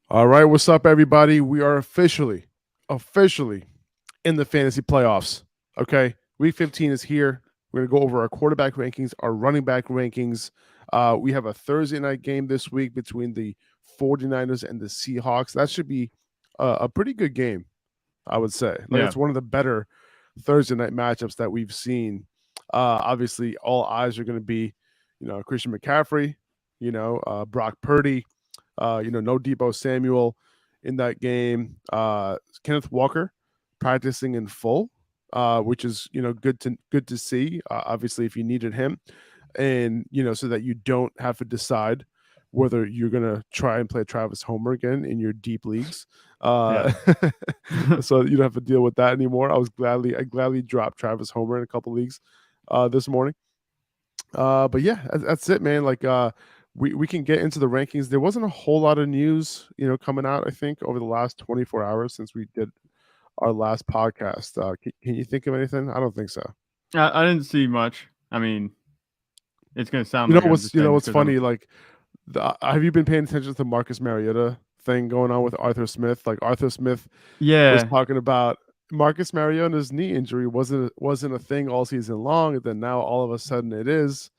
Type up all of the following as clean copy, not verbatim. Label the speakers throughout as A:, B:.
A: All right, what's up, everybody? We are officially in the fantasy playoffs. Okay, week 15 is here. We're gonna go over our quarterback rankings, our running back rankings. We have a Thursday night game this week between the 49ers and the Seahawks. That should be a pretty good game, I would say. Like
B: Yeah.
A: it's one of the better Thursday night matchups that we've seen. Obviously, all eyes are going to be, Christian McCaffrey, Brock Purdy, no Debo Samuel in that game. Kenneth Walker practicing in full, which is good to see. Obviously, if you needed him, and so that you don't have to decide whether you're gonna try and play Travis Homer again in your deep leagues.
B: Yeah.
A: So you don't have to deal with that anymore. I gladly dropped Travis Homer in a couple leagues this morning. But yeah, that's it, man. Like we can get into the rankings. There wasn't a whole lot of news, coming out, I think, over the last 24 hours since we did our last podcast. Can you think of anything? I don't think so.
B: I didn't see much. I mean, it's going to sound
A: You know
B: like I'm
A: what's
B: just
A: you
B: saying
A: know
B: this
A: what's
B: because I'm.
A: funny? Like, have you been paying attention to the Marcus Mariota thing going on with Arthur Smith? Like Arthur Smith was
B: Yeah.
A: talking about Marcus Mariota's knee injury wasn't a thing all season long, and then now all of a sudden it is.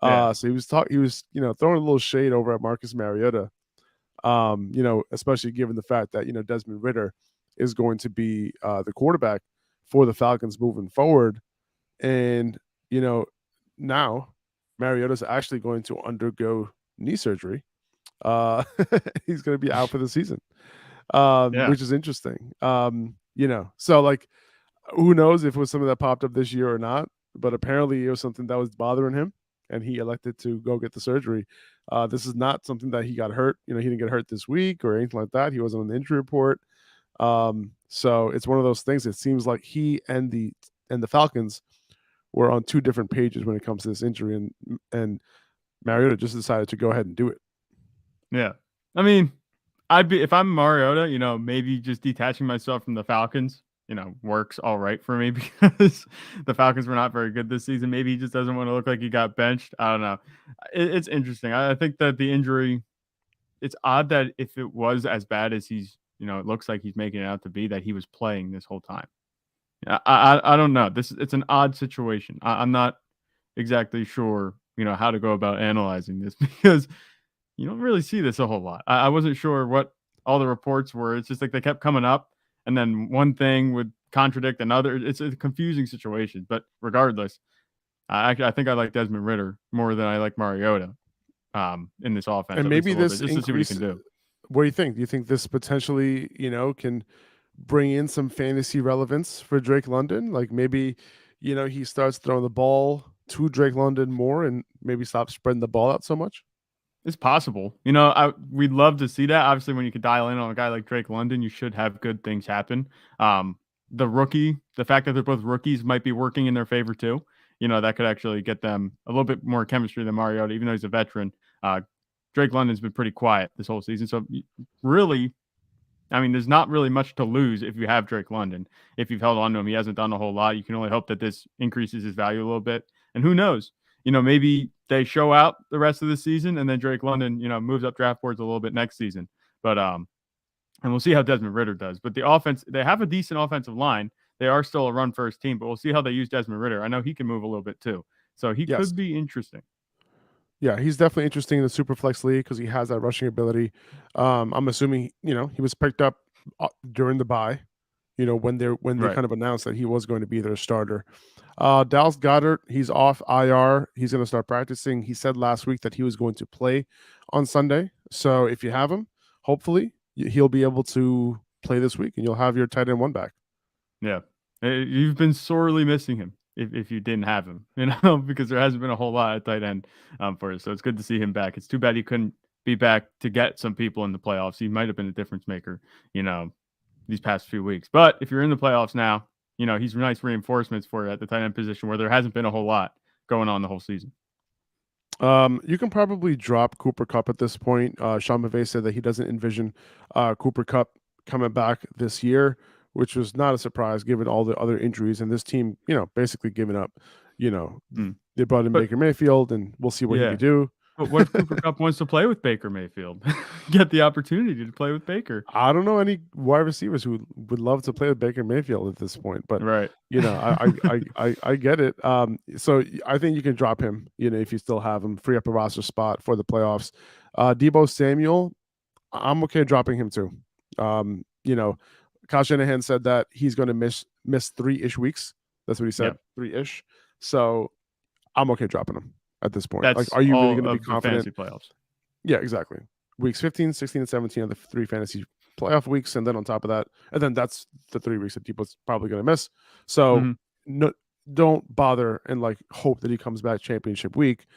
B: Yeah.
A: So he was throwing a little shade over at Marcus Mariota. Especially given the fact that Desmond Ritter is going to be the quarterback for the Falcons moving forward, and you know now Mariota's actually going to undergo knee surgery. Uh, he's going to be out for the season,
B: Yeah.
A: which is interesting. So like, who knows if it was something that popped up this year or not? But apparently, it was something that was bothering him, and he elected to go get the surgery. This is not something that he got hurt. He didn't get hurt this week or anything like that. He wasn't on the injury report. So it's one of those things. It seems like he and the Falcons were on two different pages when it comes to this injury, and Mariota just decided to go ahead and do it.
B: Yeah. I mean, I'd be, if I'm Mariota, maybe just detaching myself from the Falcons, works all right for me because the Falcons were not very good this season. Maybe he just doesn't want to look like he got benched. I don't know. It's interesting. I think that the injury, it's odd that if it was as bad as it looks like he's making it out to be, that he was playing this whole time. I don't know. It's an odd situation. I'm not exactly sure, how to go about analyzing this because you don't really see this a whole lot. I wasn't sure what all the reports were. It's just like they kept coming up, and then one thing would contradict another. It's a confusing situation. But regardless, I think I like Desmond Ritter more than I like Mariota in this offense,
A: And
B: at least
A: maybe
B: a little bit,
A: this
B: just to see what he
A: increase.
B: can do.
A: What do you think? Do you think this potentially, can bring in some fantasy relevance for Drake London? Like maybe, he starts throwing the ball to Drake London more and maybe stop spreading the ball out so much.
B: It's possible. We'd love to see that. Obviously, when you could dial in on a guy like Drake London, you should have good things happen. The fact that they're both rookies might be working in their favor too. That could actually get them a little bit more chemistry than Mariota, even though he's a veteran. Drake London's been pretty quiet this whole season. So really, I mean, there's not really much to lose if you have Drake London. If you've held on to him, he hasn't done a whole lot. You can only hope that this increases his value a little bit. And who knows? Maybe they show out the rest of the season and then Drake London, moves up draft boards a little bit next season. But and we'll see how Desmond Ritter does. But the offense, they have a decent offensive line. They are still a run first team, but we'll see how they use Desmond Ritter. I know he can move a little bit too. So he
A: Yes.
B: could be interesting.
A: Yeah, he's definitely interesting in the Superflex league because he has that rushing ability. I'm assuming, he was picked up during the bye, when they
B: Right.
A: kind of announced that he was going to be their starter. Dallas Goedert, he's off IR. He's going to start practicing. He said last week that he was going to play on Sunday. So if you have him, hopefully he'll be able to play this week, and you'll have your tight end one back.
B: Yeah. You've been sorely missing him if you didn't have him, because there hasn't been a whole lot at tight end for us. So it's good to see him back. It's too bad he couldn't be back to get some people in the playoffs. He might have been a difference maker, these past few weeks. But if you're in the playoffs now, he's nice reinforcements for you at the tight end position where there hasn't been a whole lot going on the whole season.
A: You can probably drop Cooper Kupp at this point. Sean McVay said that he doesn't envision Cooper Kupp coming back this year, which was not a surprise given all the other injuries and this team, basically giving up. They brought in
B: But
A: Baker Mayfield, and we'll see what he
B: yeah,
A: can do.
B: But what if Cooper Kupp wants to play with Baker Mayfield? Get the opportunity to play with Baker.
A: I don't know any wide receivers who would love to play with Baker Mayfield at this point, but
B: Right.
A: I get it. So I think you can drop him, if you still have him, free up a roster spot for the playoffs. Deebo Samuel, I'm okay dropping him too. Kyle Shanahan said that he's going to miss 3-ish weeks. That's what he said, 3-ish. So I'm okay dropping him at this point.
B: That's
A: like, are you really
B: all
A: going to be
B: of the
A: confident?
B: fantasy playoffs.
A: Yeah, exactly. Weeks 15, 16, and 17 are the 3 fantasy playoff weeks, and then on top of that, and then that's the 3 weeks that Debo's probably going to miss. So don't bother and hope that he comes back championship week,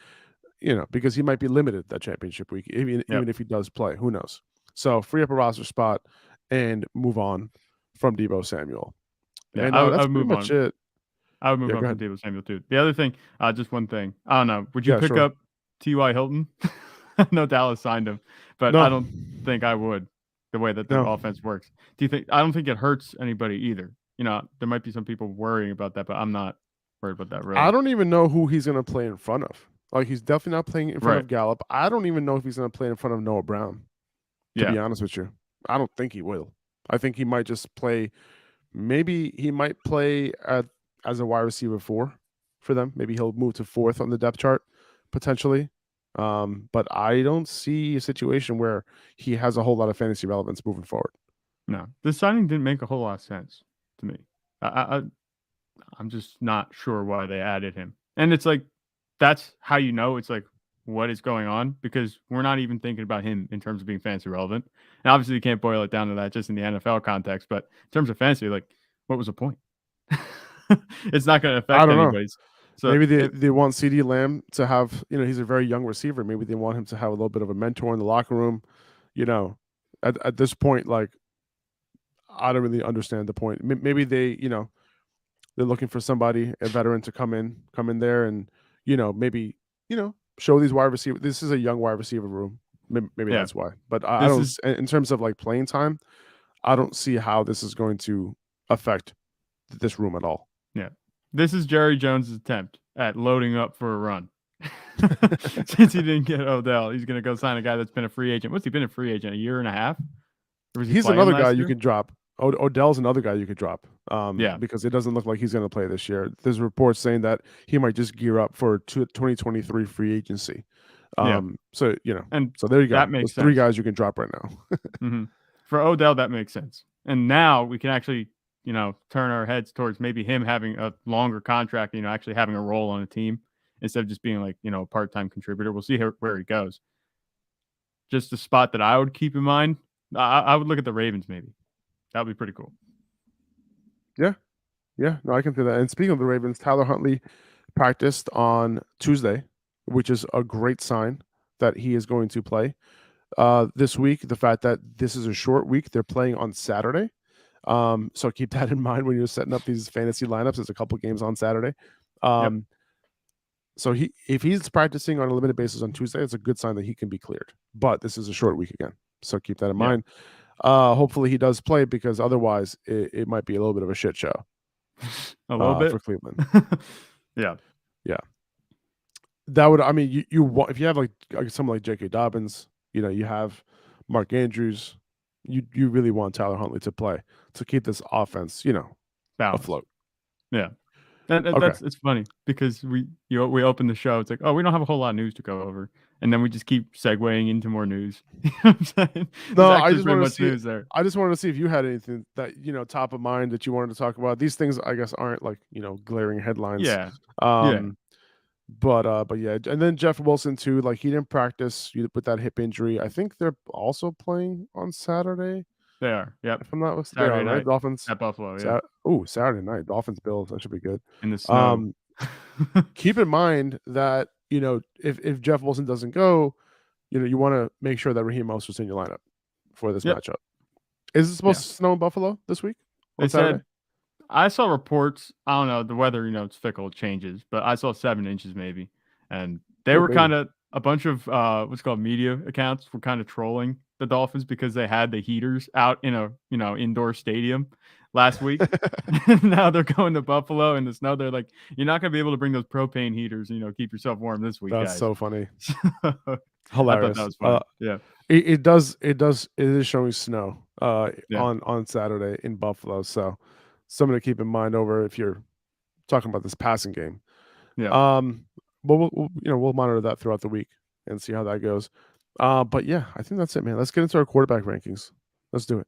A: because he might be limited that championship week, even if he does play. Who knows? So free up a roster spot and move on from Deebo Samuel.
B: Yeah,
A: and
B: I
A: that's
B: would
A: pretty
B: move
A: much
B: on.
A: it.
B: I would move on from Deebo Samuel too. The other thing, just one thing. I don't know. Would you pick up T.Y. Hilton? No, Dallas signed him, but I don't think I would. The way that the offense works. Do you think? I don't think it hurts anybody either. There might be some people worrying about that, but I'm not worried about that. Really,
A: I don't even know who he's going to play in front of. He's definitely not playing in front of Gallup. I don't even know if he's going to play in front of Noah Brown. To be honest with you, I don't think he will. I think he might just play. Maybe he might play as a wide receiver 4 for them. Maybe he'll move to 4th on the depth chart potentially. But I don't see a situation where he has a whole lot of fantasy relevance moving forward.
B: No, this signing didn't make a whole lot of sense to me. I'm just not sure why they added him. And it's that's how it's what is going on, because we're not even thinking about him in terms of being fantasy relevant. And obviously you can't boil it down to that just in the NFL context, but in terms of fantasy, what was the point? It's not going to affect anybody's. So
A: maybe they want CeeDee Lamb to have, he's a very young receiver. Maybe they want him to have a little bit of a mentor in the locker room. At this point, I don't really understand the point. Maybe they, they're looking for somebody, a veteran, to come in there and, maybe, show these wide receivers. This is a young wide receiver room. Maybe that's why. But I don't, in terms of playing time, I don't see how this is going to affect this room at all.
B: Yeah. This is Jerry Jones' attempt at loading up for a run. Since he didn't get Odell, he's going to go sign a guy that's been a free agent. What's he been a free agent? A year and a half?
A: He's another guy you can drop. Odell's another guy you could drop. Because it doesn't look like he's going to play this year. There's reports saying that he might just gear up for 2023 free agency. So there you go.
B: That makes
A: sense. 3 guys you can drop right now.
B: For Odell, that makes sense. And now we can actually, turn our heads towards maybe him having a longer contract, actually having a role on a team instead of just being a part-time contributor. We'll see where he goes. Just a spot that I would keep in mind. I would look at the Ravens maybe. That would be pretty cool.
A: Yeah. No, I can do that. And speaking of the Ravens, Tyler Huntley practiced on Tuesday, which is a great sign that he is going to play this week. The fact that this is a short week, they're playing on Saturday. So keep that in mind when you're setting up these fantasy lineups. There's a couple games on Saturday. So if he's practicing on a limited basis on Tuesday, it's a good sign that he can be cleared. But this is a short week again. So keep that in mind. Hopefully he does play, because otherwise it might be a little bit of a shit show.
B: A little bit
A: for Cleveland.
B: Yeah.
A: That would, you want, if you have someone like J.K. Dobbins, you have Mark Andrews, you really want Tyler Huntley to play to keep this offense, afloat.
B: Yeah. And that's it's funny because we open the show. It's we don't have a whole lot of news to go over, and then we just keep segueing into more news. You know what I'm saying?
A: No, I just wanted to see. I just wanted to see if you had anything that top of mind that you wanted to talk about. These things, I guess, aren't glaring headlines.
B: Yeah.
A: But yeah, and then Jeff Wilson too. He didn't practice with that hip injury. I think they're also playing on Saturday.
B: They are. Yep.
A: If I'm not mistaken,
B: Saturday night,
A: right? Dolphins
B: at Buffalo. Yeah.
A: Saturday night. Dolphins Bills. That should be good.
B: In the snow.
A: Keep in mind that if Jeff Wilson doesn't go, you want to make sure that Raheem Mostert's in your lineup for this matchup. Is it supposed to snow in Buffalo this week?
B: They said. I saw reports. I don't know. The weather, it's fickle. It changes. But I saw 7 inches maybe, and they were kind of a bunch of what's called media accounts were kind of trolling the Dolphins because they had the heaters out in a indoor stadium. last week. Now they're going to Buffalo in the snow. They're like, you're not going to be able to bring those propane heaters, keep yourself warm this week,
A: That's
B: guys.
A: so funny.
B: I thought that
A: Hilarious.
B: was funny. Yeah.
A: It is showing snow on Saturday in Buffalo. So something to keep in mind over if you're talking about this passing game.
B: Yeah.
A: But we'll monitor that throughout the week and see how that goes. But yeah, I think that's it, man. Let's get into our quarterback rankings. Let's do it.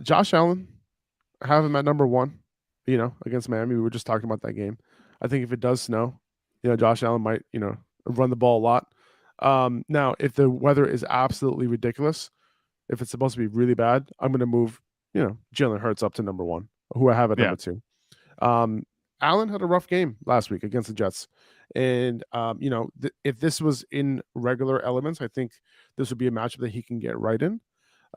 A: Josh Allen, have him at number 1, against Miami. We were just talking about that game. I think if it does snow, Josh Allen might, run the ball a lot. Now, if the weather is absolutely ridiculous, if it's supposed to be really bad, I'm going to move, Jalen Hurts up to number 1, who I have at number 2. Allen had a rough game last week against the Jets. And, if this was in regular elements, I think this would be a matchup that he can get right in.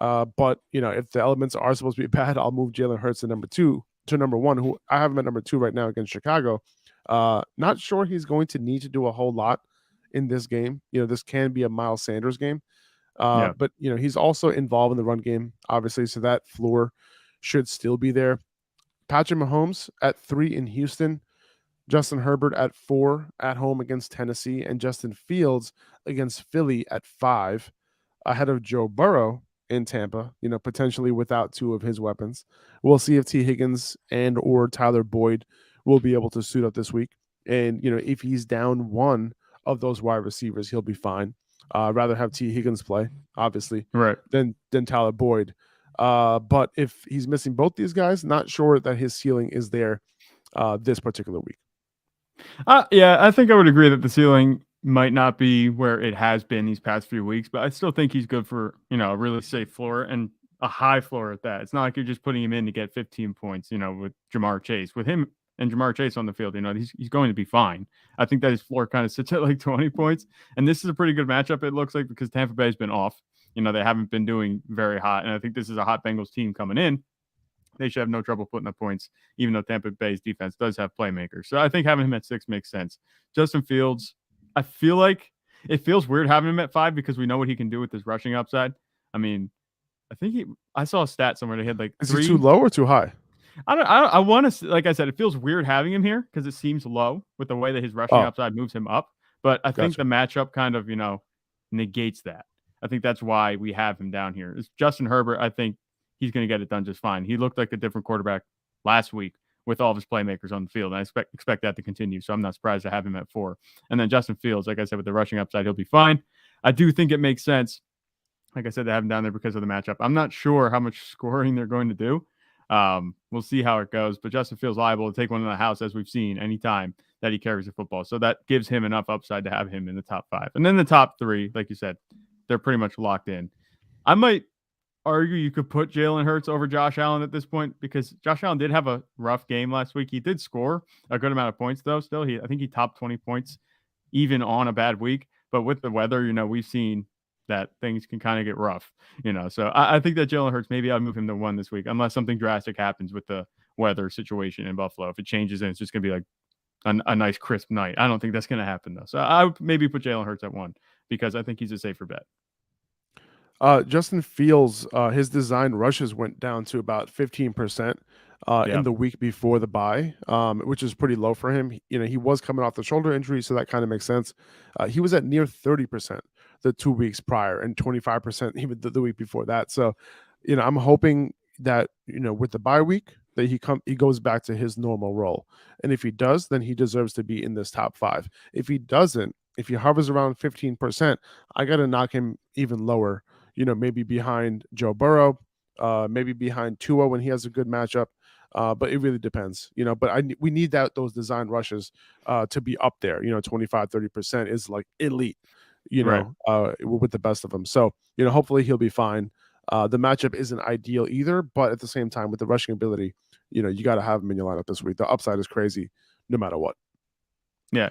A: But, if the elements are supposed to be bad, I'll move Jalen Hurts to number 1, who I have him at number 2 right now against Chicago. Not sure he's going to need to do a whole lot in this game. This can be a Miles Sanders game. But, he's also involved in the run game, obviously, so that floor should still be there. Patrick Mahomes at 3 in Houston, Justin Herbert at 4 at home against Tennessee, and Justin Fields against Philly at 5, ahead of Joe Burrow in Tampa, potentially without 2 of his weapons. We'll see if T. Higgins and or Tyler Boyd will be able to suit up this week. And, if he's down 1 of those wide receivers, he'll be fine. Rather have T. Higgins play, obviously,
B: right,
A: than Tyler Boyd. But if he's missing both these guys, not sure that his ceiling is there this particular week.
B: Yeah, I think I would agree that the ceiling might not be where it has been these past few weeks, but I still think he's good for, a really safe floor and a high floor at that. It's not like you're just putting him in to get 15 points, with Jamar Chase. With him and Jamar Chase on the field, he's going to be fine. I think that his floor kind of sits at like 20 points. And this is a pretty good matchup, it looks like, because Tampa Bay's been off. They haven't been doing very hot. And I think this is a hot Bengals team coming in. They should have no trouble putting up points, even though Tampa Bay's defense does have playmakers. So I think having him at 6 makes sense. Justin Fields, I feel like it feels weird having him at 5 because we know what he can do with his rushing upside. I mean, I saw a stat somewhere that he had like 3.
A: Is he too low or too high?
B: I want to, like I said, it feels weird having him here because it seems low with the way that his rushing upside moves him up. But I think the matchup kind of, negates that. I think that's why we have him down here. It's Justin Herbert, I think he's going to get it done just fine. He looked like a different quarterback last week with all of his playmakers on the field. And I expect that to continue. So I'm not surprised to have him at 4. And then Justin Fields, like I said, with the rushing upside, he'll be fine. I do think it makes sense, like I said, to have him down there because of the matchup. I'm not sure how much scoring they're going to do. We'll see how it goes. But Justin Fields liable to take one in the house, as we've seen, anytime that he carries the football. So that gives him enough upside to have him in the top 5. And then the top 3, like you said, they're pretty much locked in. I might argue you could put Jalen Hurts over Josh Allen at this point because Josh Allen did have a rough game last week. He did score a good amount of points, though. Still, I think he topped 20 points even on a bad week. But with the weather, we've seen that things can kind of get rough, So I think that Jalen Hurts, maybe I'll move him to 1 this week, unless something drastic happens with the weather situation in Buffalo. If it changes and it's just going to be like a nice crisp night, I don't think that's going to happen, though. So I would maybe put Jalen Hurts at 1 because I think he's a safer bet.
A: Justin Fields, his design rushes went down to about 15% in the week before the bye, which is pretty low for him. He was coming off the shoulder injury, so that kind of makes sense. He was at near 30% the 2 weeks prior and 25% even the week before that. So, I'm hoping that, with the bye week that he goes back to his normal role. And if he does, then he deserves to be in this top 5. If he doesn't, if he hovers around 15%, I got to knock him even lower. Maybe behind Joe Burrow, maybe behind Tua when he has a good matchup. But it really depends, but we need those design rushes to be up there. 25, 30% is like elite,
B: right.
A: With the best of them. So, hopefully he'll be fine. The matchup isn't ideal either, but at the same time with the rushing ability, you got to have him in your lineup this week. The upside is crazy no matter what.
B: Yeah,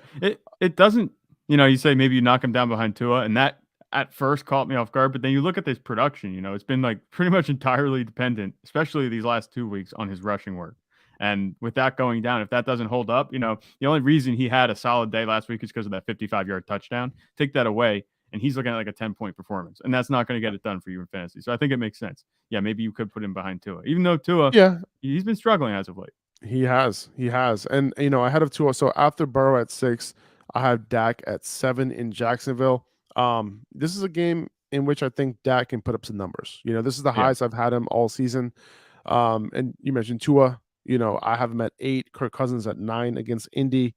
B: it doesn't, you say maybe you knock him down behind Tua, and that at first caught me off guard, but then you look at this production, it's been like pretty much entirely dependent, especially these last 2 weeks, on his rushing work. And with that going down, if that doesn't hold up, the only reason he had a solid day last week is because of that 55-yard touchdown. Take that away, and he's looking at like a 10-point performance, and that's not going to get it done for you in fantasy. So I think it makes sense. Yeah, maybe you could put him behind Tua, even though Tua,
A: Yeah,
B: he's been struggling as of late.
A: he has, and ahead of Tua. So after Burrow at 6, I have Dak at 7 in Jacksonville. This is a game in which I think Dak can put up some numbers. This is the
B: Yeah.
A: highest I've had him all season. And you mentioned Tua. I have him at 8, Kirk Cousins at 9 against Indy,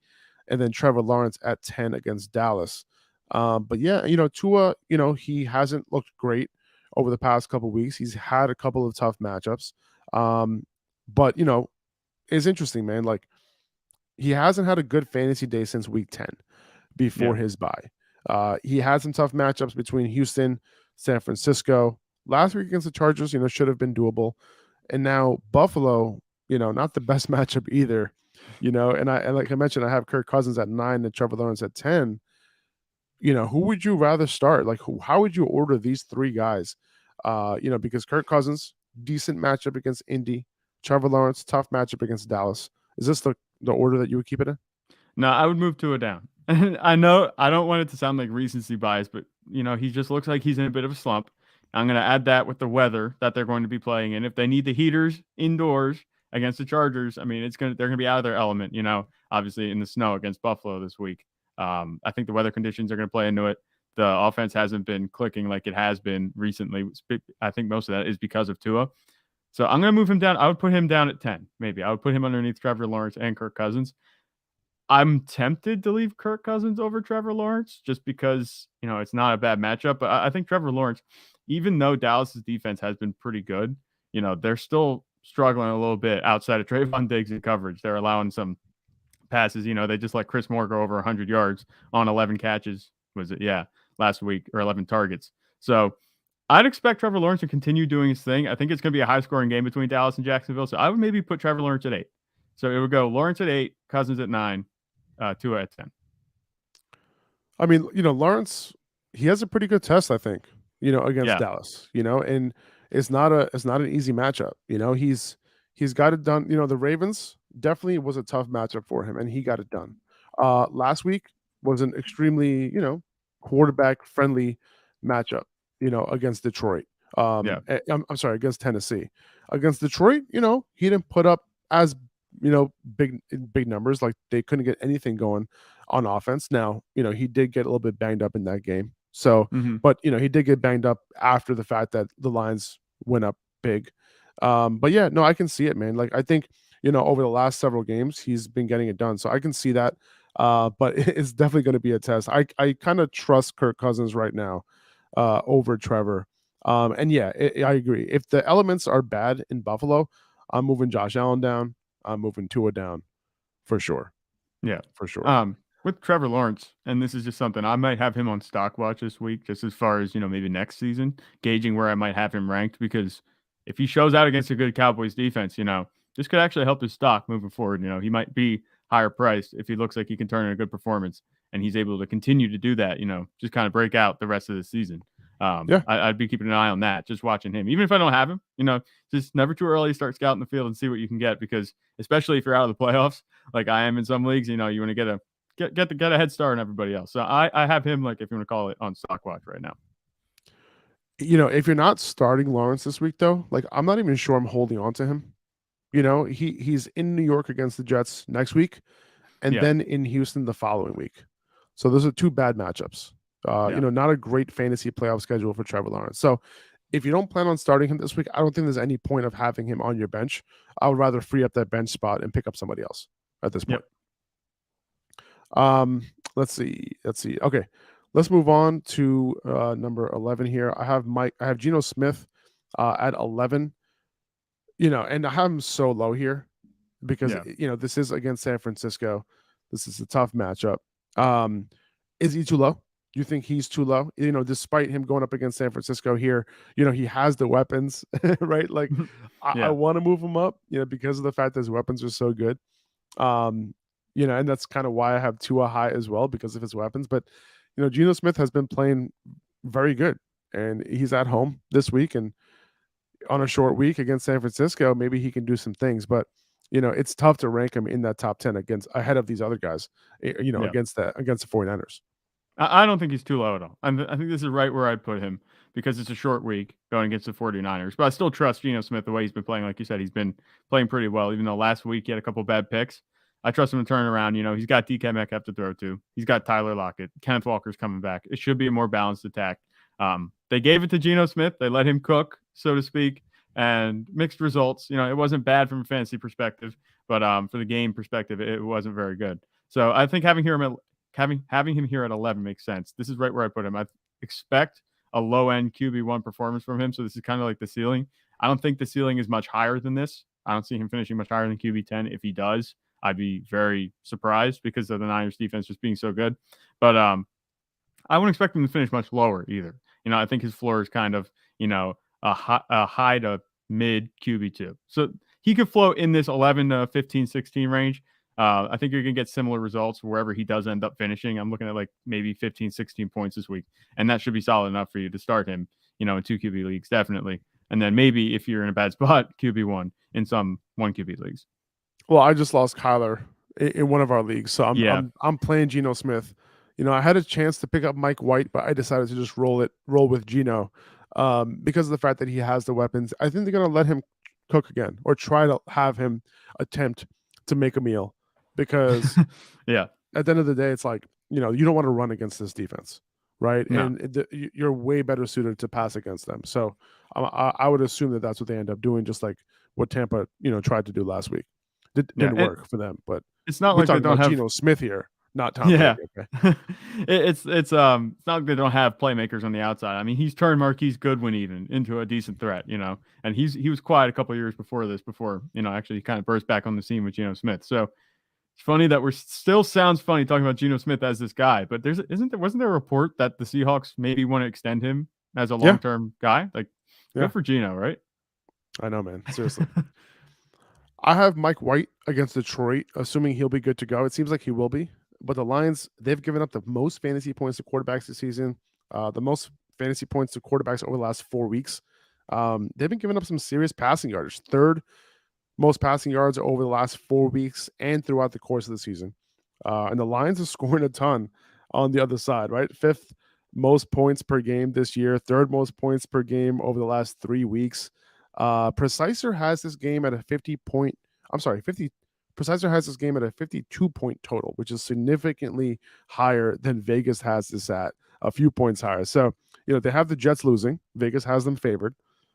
A: and then Trevor Lawrence at 10 against Dallas. But yeah, Tua, he hasn't looked great over the past couple weeks. He's had a couple of tough matchups. But it's interesting, man. Like, he hasn't had a good fantasy day since week 10 before his bye. He had some tough matchups between Houston, San Francisco. Last week against the Chargers, should have been doable. And now Buffalo, not the best matchup either. And like I mentioned, I have Kirk Cousins at 9 and Trevor Lawrence at 10. Who would you rather start? Like, how would you order these 3 guys? Because Kirk Cousins, decent matchup against Indy. Trevor Lawrence, tough matchup against Dallas. Is this the order that you would keep it in?
B: No, I would move Tua down. I know I don't want it to sound like recency bias, but he just looks like he's in a bit of a slump. I'm going to add that with the weather that they're going to be playing in. If they need the heaters indoors against the Chargers, I mean, they're going to be out of their element. Obviously in the snow against Buffalo this week. I think the weather conditions are going to play into it. The offense hasn't been clicking like it has been recently. I think most of that is because of Tua. So I'm going to move him down. I would put him down at 10. Maybe I would put him underneath Trevor Lawrence and Kirk Cousins. I'm tempted to leave Kirk Cousins over Trevor Lawrence just because, it's not a bad matchup. But I think Trevor Lawrence, even though Dallas's defense has been pretty good, they're still struggling a little bit outside of Trayvon Diggs in coverage. They're allowing some passes. They just let Chris Moore go over 100 yards on 11 catches. Was it? Yeah, last week, or 11 targets. So I'd expect Trevor Lawrence to continue doing his thing. I think it's going to be a high-scoring game between Dallas and Jacksonville. So I would maybe put Trevor Lawrence at 8. So it would go Lawrence at 8, Cousins at 9, Tua at 10.
A: I mean, Lawrence, he has a pretty good test, I think, against Dallas, and it's not an easy matchup. He's got it done. The Ravens definitely was a tough matchup for him, and he got it done. Last week was an extremely, quarterback friendly matchup, against Detroit. I'm sorry, against Tennessee. Against Detroit, he didn't put up as big numbers. Like, they couldn't get anything going on offense. Now, he did get a little bit banged up in that game. So, but he did get banged up after the fact that the Lions went up big. But yeah, no, I can see it, man. Like, I think, over the last several games, he's been getting it done. So I can see that. But it's definitely going to be a test. I kind of trust Kirk Cousins right now over Trevor. And yeah, I agree. If the elements are bad in Buffalo, I'm moving Josh Allen down. I'm moving Tua down for sure.
B: Yeah,
A: for sure.
B: With Trevor Lawrence, and this is just something I might have him on stock watch this week, just as far as, maybe next season, gauging where I might have him ranked, because if he shows out against a good Cowboys defense, this could actually help his stock moving forward. He might be higher priced if he looks like he can turn in a good performance and he's able to continue to do that, just kind of break out the rest of the season. I'd be keeping an eye on that, just watching him. Even if I don't have him, just never too early to start scouting the field and see what you can get, because especially if you're out of the playoffs, like I am in some leagues, you want to get a head start on everybody else. So I have him, like, if you want to call it, on stock watch right now.
A: If you're not starting Lawrence this week, though, like, I'm not even sure I'm holding on to him. He's in New York against the Jets next week, and then in Houston the following week. So those are 2 bad matchups. Not a great fantasy playoff schedule for Trevor Lawrence. So if you don't plan on starting him this week, I don't think there's any point of having him on your bench. I would rather free up that bench spot and pick up somebody else at this point. Let's see. Okay, let's move on to number 11 here. I have Geno Smith at 11. And I have him so low here because this is against San Francisco. This is a tough matchup. Is he too low? You think he's too low? Despite him going up against San Francisco here, he has the weapons, right? Like, I want to move him up, because of the fact that his weapons are so good. And that's kind of why I have Tua high as well, because of his weapons. But, Geno Smith has been playing very good, and he's at home this week, and on a short week against San Francisco, maybe he can do some things. But, it's tough to rank him in that top 10 ahead of these other guys, against the 49ers.
B: I don't think he's too low at all. I think this is right where I'd put him because it's a short week going against the 49ers. But I still trust Geno Smith the way he's been playing. Like you said, he's been playing pretty well, even though last week he had a couple bad picks. I trust him to turn around. He's got DK Metcalf to throw to. He's got Tyler Lockett. Kenneth Walker's coming back. It should be a more balanced attack. They gave it to Geno Smith. They let him cook, so to speak, and mixed results. It wasn't bad from a fantasy perspective, but for the game perspective, it wasn't very good. So I think having him here at 11 makes sense. This is right where I put him. I expect a low-end QB1 performance from him, so this is kind of like the ceiling. I don't think the ceiling is much higher than this. I don't see him finishing much higher than QB10. If he does, I'd be very surprised because of the Niners defense just being so good. But I wouldn't expect him to finish much lower either. I think his floor is kind of, a high to mid QB2. So he could float in this 11 to 15, 16 range. I think you're going to get similar results wherever he does end up finishing. I'm looking at like maybe 15, 16 points this week. And that should be solid enough for you to start him, in 2 QB leagues, definitely. And then maybe if you're in a bad spot, QB1 in some 1 QB leagues.
A: Well, I just lost Kyler in one of our leagues, so I'm playing Geno Smith. I had a chance to pick up Mike White, but I decided to just roll with Geno because of the fact that he has the weapons. I think they're going to let him cook again or try to have him attempt to make a meal because
B: at
A: the end of the day, it's like, you don't want to run against this defense, right?
B: No.
A: And you're way better suited to pass against them. So I would assume that that's what they end up doing, just like what Tampa, tried to do last week. Didn't work for them, but
B: it's not like they don't have
A: Geno Smith here, not Tom
B: Brady.
A: Okay?
B: It's not like they don't have playmakers on the outside. I mean, he's turned Marquise Goodwin even into a decent threat, and he was quiet a couple of years before this, actually kind of burst back on the scene with Geno Smith. So it's funny that sounds funny talking about Geno Smith as this guy, but wasn't there a report that the Seahawks maybe want to extend him as a long-term guy? Like, good for Geno, right?
A: I know, man. Seriously. I have Mike White against Detroit, assuming he'll be good to go. It seems like he will be. But the Lions, they've given up the most fantasy points to quarterbacks this season, the most fantasy points to quarterbacks over the last 4 weeks. They've been giving up some serious passing yardage. 3rd most passing yards over the last 4 weeks and throughout the course of the season. And the Lions are scoring a ton on the other side, right? 5th most points per game this year, 3rd most points per game over the last 3 weeks. Preciser has this game at a 50. Preciser has this game at a 52-point total, which is significantly higher than Vegas has this at, a few points higher. So, they have the Jets losing. Vegas has them favored.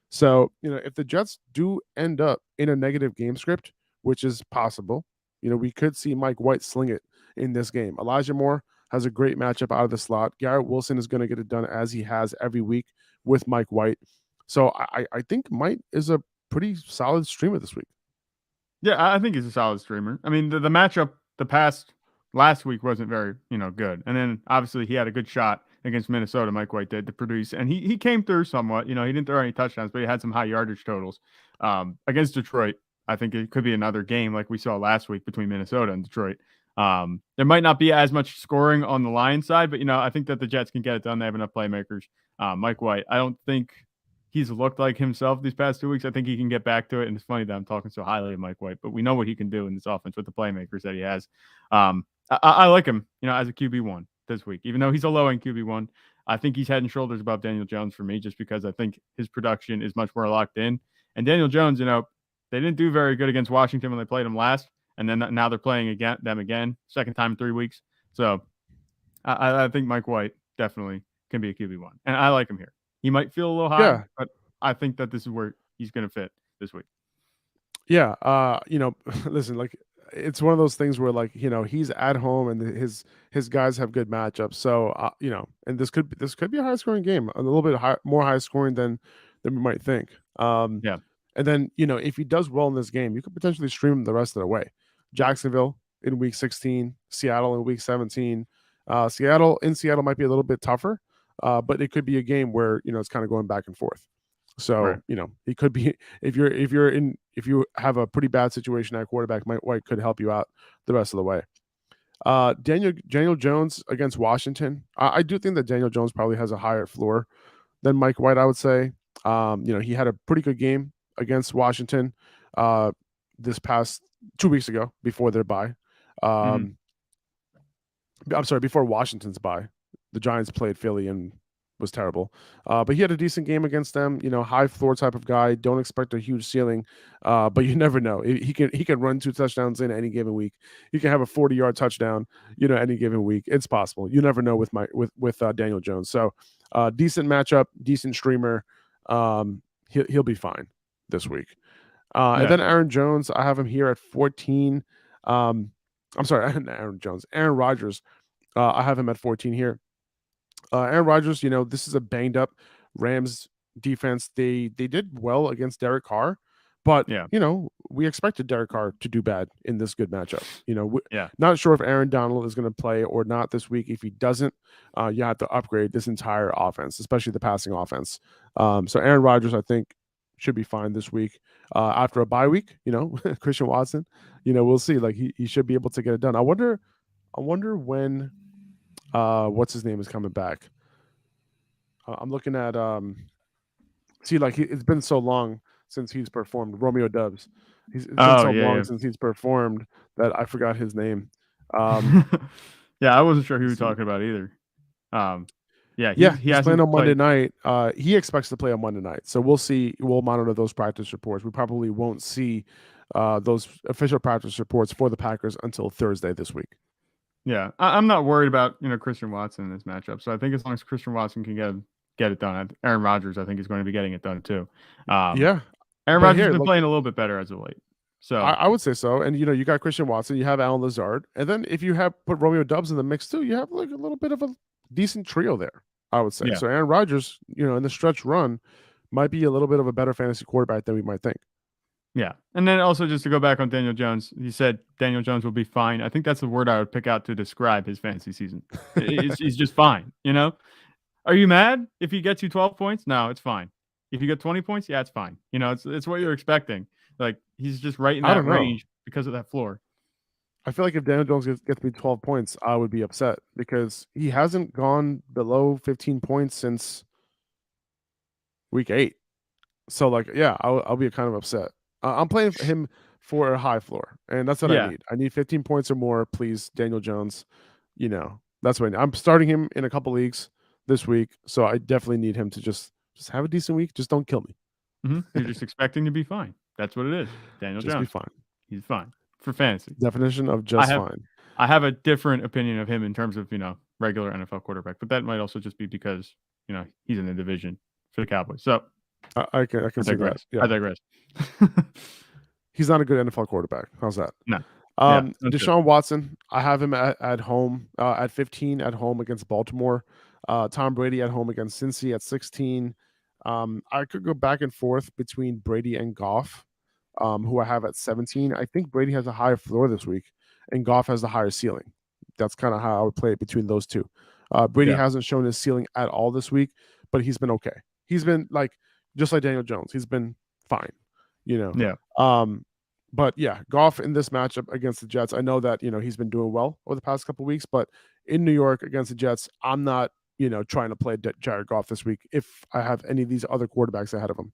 A: So, if the Jets do end up in a negative game script, which is possible, we could see Mike White sling it in this game. Elijah Moore has a great matchup out of the slot. Garrett Wilson is going to get it done as he has every week with Mike White. So I think Mike is a pretty solid streamer this week.
B: Yeah, I think he's a solid streamer. I mean, the matchup last week wasn't very, good. And then obviously he had a good shot against Minnesota, Mike White did, to produce. And he came through somewhat. He didn't throw any touchdowns, but he had some high yardage totals. Against Detroit, I think it could be another game like we saw last week between Minnesota and Detroit. There might not be as much scoring on the Lions side, but, I think that the Jets can get it done. They have enough playmakers. Mike White, I don't think he's looked like himself these past 2 weeks. I think he can get back to it. And it's funny that I'm talking so highly of Mike White, but we know what he can do in this offense with the playmakers that he has. I like him, as a QB1 this week, even though he's a low-end QB1. I think he's head and shoulders above Daniel Jones for me, just because I think his production is much more locked in. And Daniel Jones, they didn't do very good against Washington when they played him last. And then now they're playing them again, second time in 3 weeks. So I think Mike White definitely can be a QB1. And I like him here. He might feel a little high, but I think that this is where he's going to fit this week.
A: Yeah. Listen, like, it's one of those things where, like, he's at home and his guys have good matchups. So, and this could be a high scoring game, a little bit more high scoring than we might think. And then, if he does well in this game, you could potentially stream him the rest of the way. Jacksonville in week 16, Seattle in week 17. Seattle might be a little bit tougher. But it could be a game where, it's kind of going back and forth. So,
B: right.
A: He could be, if you have a pretty bad situation at quarterback, Mike White could help you out the rest of the way. Daniel Jones against Washington. I do think that Daniel Jones probably has a higher floor than Mike White, I would say. He had a pretty good game against Washington this past 2 weeks ago before their bye. I'm sorry, before Washington's bye. the Giants played Philly and was terrible. But he had a decent game against them. High floor type of guy. Don't expect a huge ceiling, but you never know. He can run 2 touchdowns in any given week. He can have a 40-yard touchdown. Any given week. It's possible. You never know with Daniel Jones. So decent matchup, decent streamer. He'll be fine this week. And then Aaron Jones, I have him here at 14. I'm sorry, Aaron Jones. Aaron Rodgers, I have him at 14 here. Aaron Rodgers, this is a banged up Rams defense. They did well against Derek Carr, but we expected Derek Carr to do bad in this good matchup. Not sure if Aaron Donald is going to play or not this week. If he doesn't, you have to upgrade this entire offense, especially the passing offense. So Aaron Rodgers, I think, should be fine this week. After a bye week, Christian Watson, we'll see. Like he should be able to get it done. I wonder when what's his name is coming back. I'm looking at it's been so long since he's performed. Romeo Dubs. It's been so long since he's performed that I forgot his name.
B: I wasn't sure who you were talking about either. He's
A: playing on Monday night. He expects to play on Monday night, so we'll see. We'll monitor those practice reports. We probably won't see those official practice reports for the Packers until Thursday this week.
B: Yeah, I'm not worried about Christian Watson in this matchup. So I think as long as Christian Watson can get it done, Aaron Rodgers I think is going to be getting it done too. Aaron Rodgers has been playing a little bit better as of late. So
A: I would say so. And you got Christian Watson, you have Allen Lazard, and then if you have put Romeo Dubs in the mix too, you have like a little bit of a decent trio there, I would say. Yeah. So Aaron Rodgers, in the stretch run, might be a little bit of a better fantasy quarterback than we might think.
B: Yeah. And then also just to go back on Daniel Jones, he said Daniel Jones will be fine. I think that's the word I would pick out to describe his fantasy season. He's just fine, Are you mad if he gets you 12 points? No, it's fine. If you get 20 points, yeah, it's fine. It's what you're expecting. Like, he's just right in that range because of that floor.
A: I feel like if Daniel Jones gets me 12 points, I would be upset because he hasn't gone below 15 points since week 8. So, I'll be kind of upset. I'm playing him for a high floor, and that's what I need. I need 15 points or more, please, Daniel Jones. That's what I need. I'm starting him in a couple leagues this week, so I definitely need him to just have a decent week. Just don't kill me.
B: Mm-hmm. You're just expecting to be fine. That's what it is. Daniel Jones.
A: Just be fine.
B: He's fine for fantasy.
A: Definition of fine.
B: I have a different opinion of him in terms of, regular NFL quarterback, but that might also just be because, he's in the division for the Cowboys. So
A: I can see that. Yeah.
B: I digress.
A: He's not a good NFL quarterback. How's that?
B: No.
A: Deshaun Watson, I have him at home at 15 at home against Baltimore. Tom Brady at home against Cincy at 16. I could go back and forth between Brady and Goff, who I have at 17. I think Brady has a higher floor this week, and Goff has the higher ceiling. That's kind of how I would play it between those two. Brady hasn't shown his ceiling at all this week, but he's been okay. He's been just like Daniel Jones. He's been fine,
B: Yeah.
A: But Goff in this matchup against the Jets, I know that, he's been doing well over the past couple of weeks, but in New York against the Jets, I'm not, trying to play Jared Goff this week if I have any of these other quarterbacks ahead of him.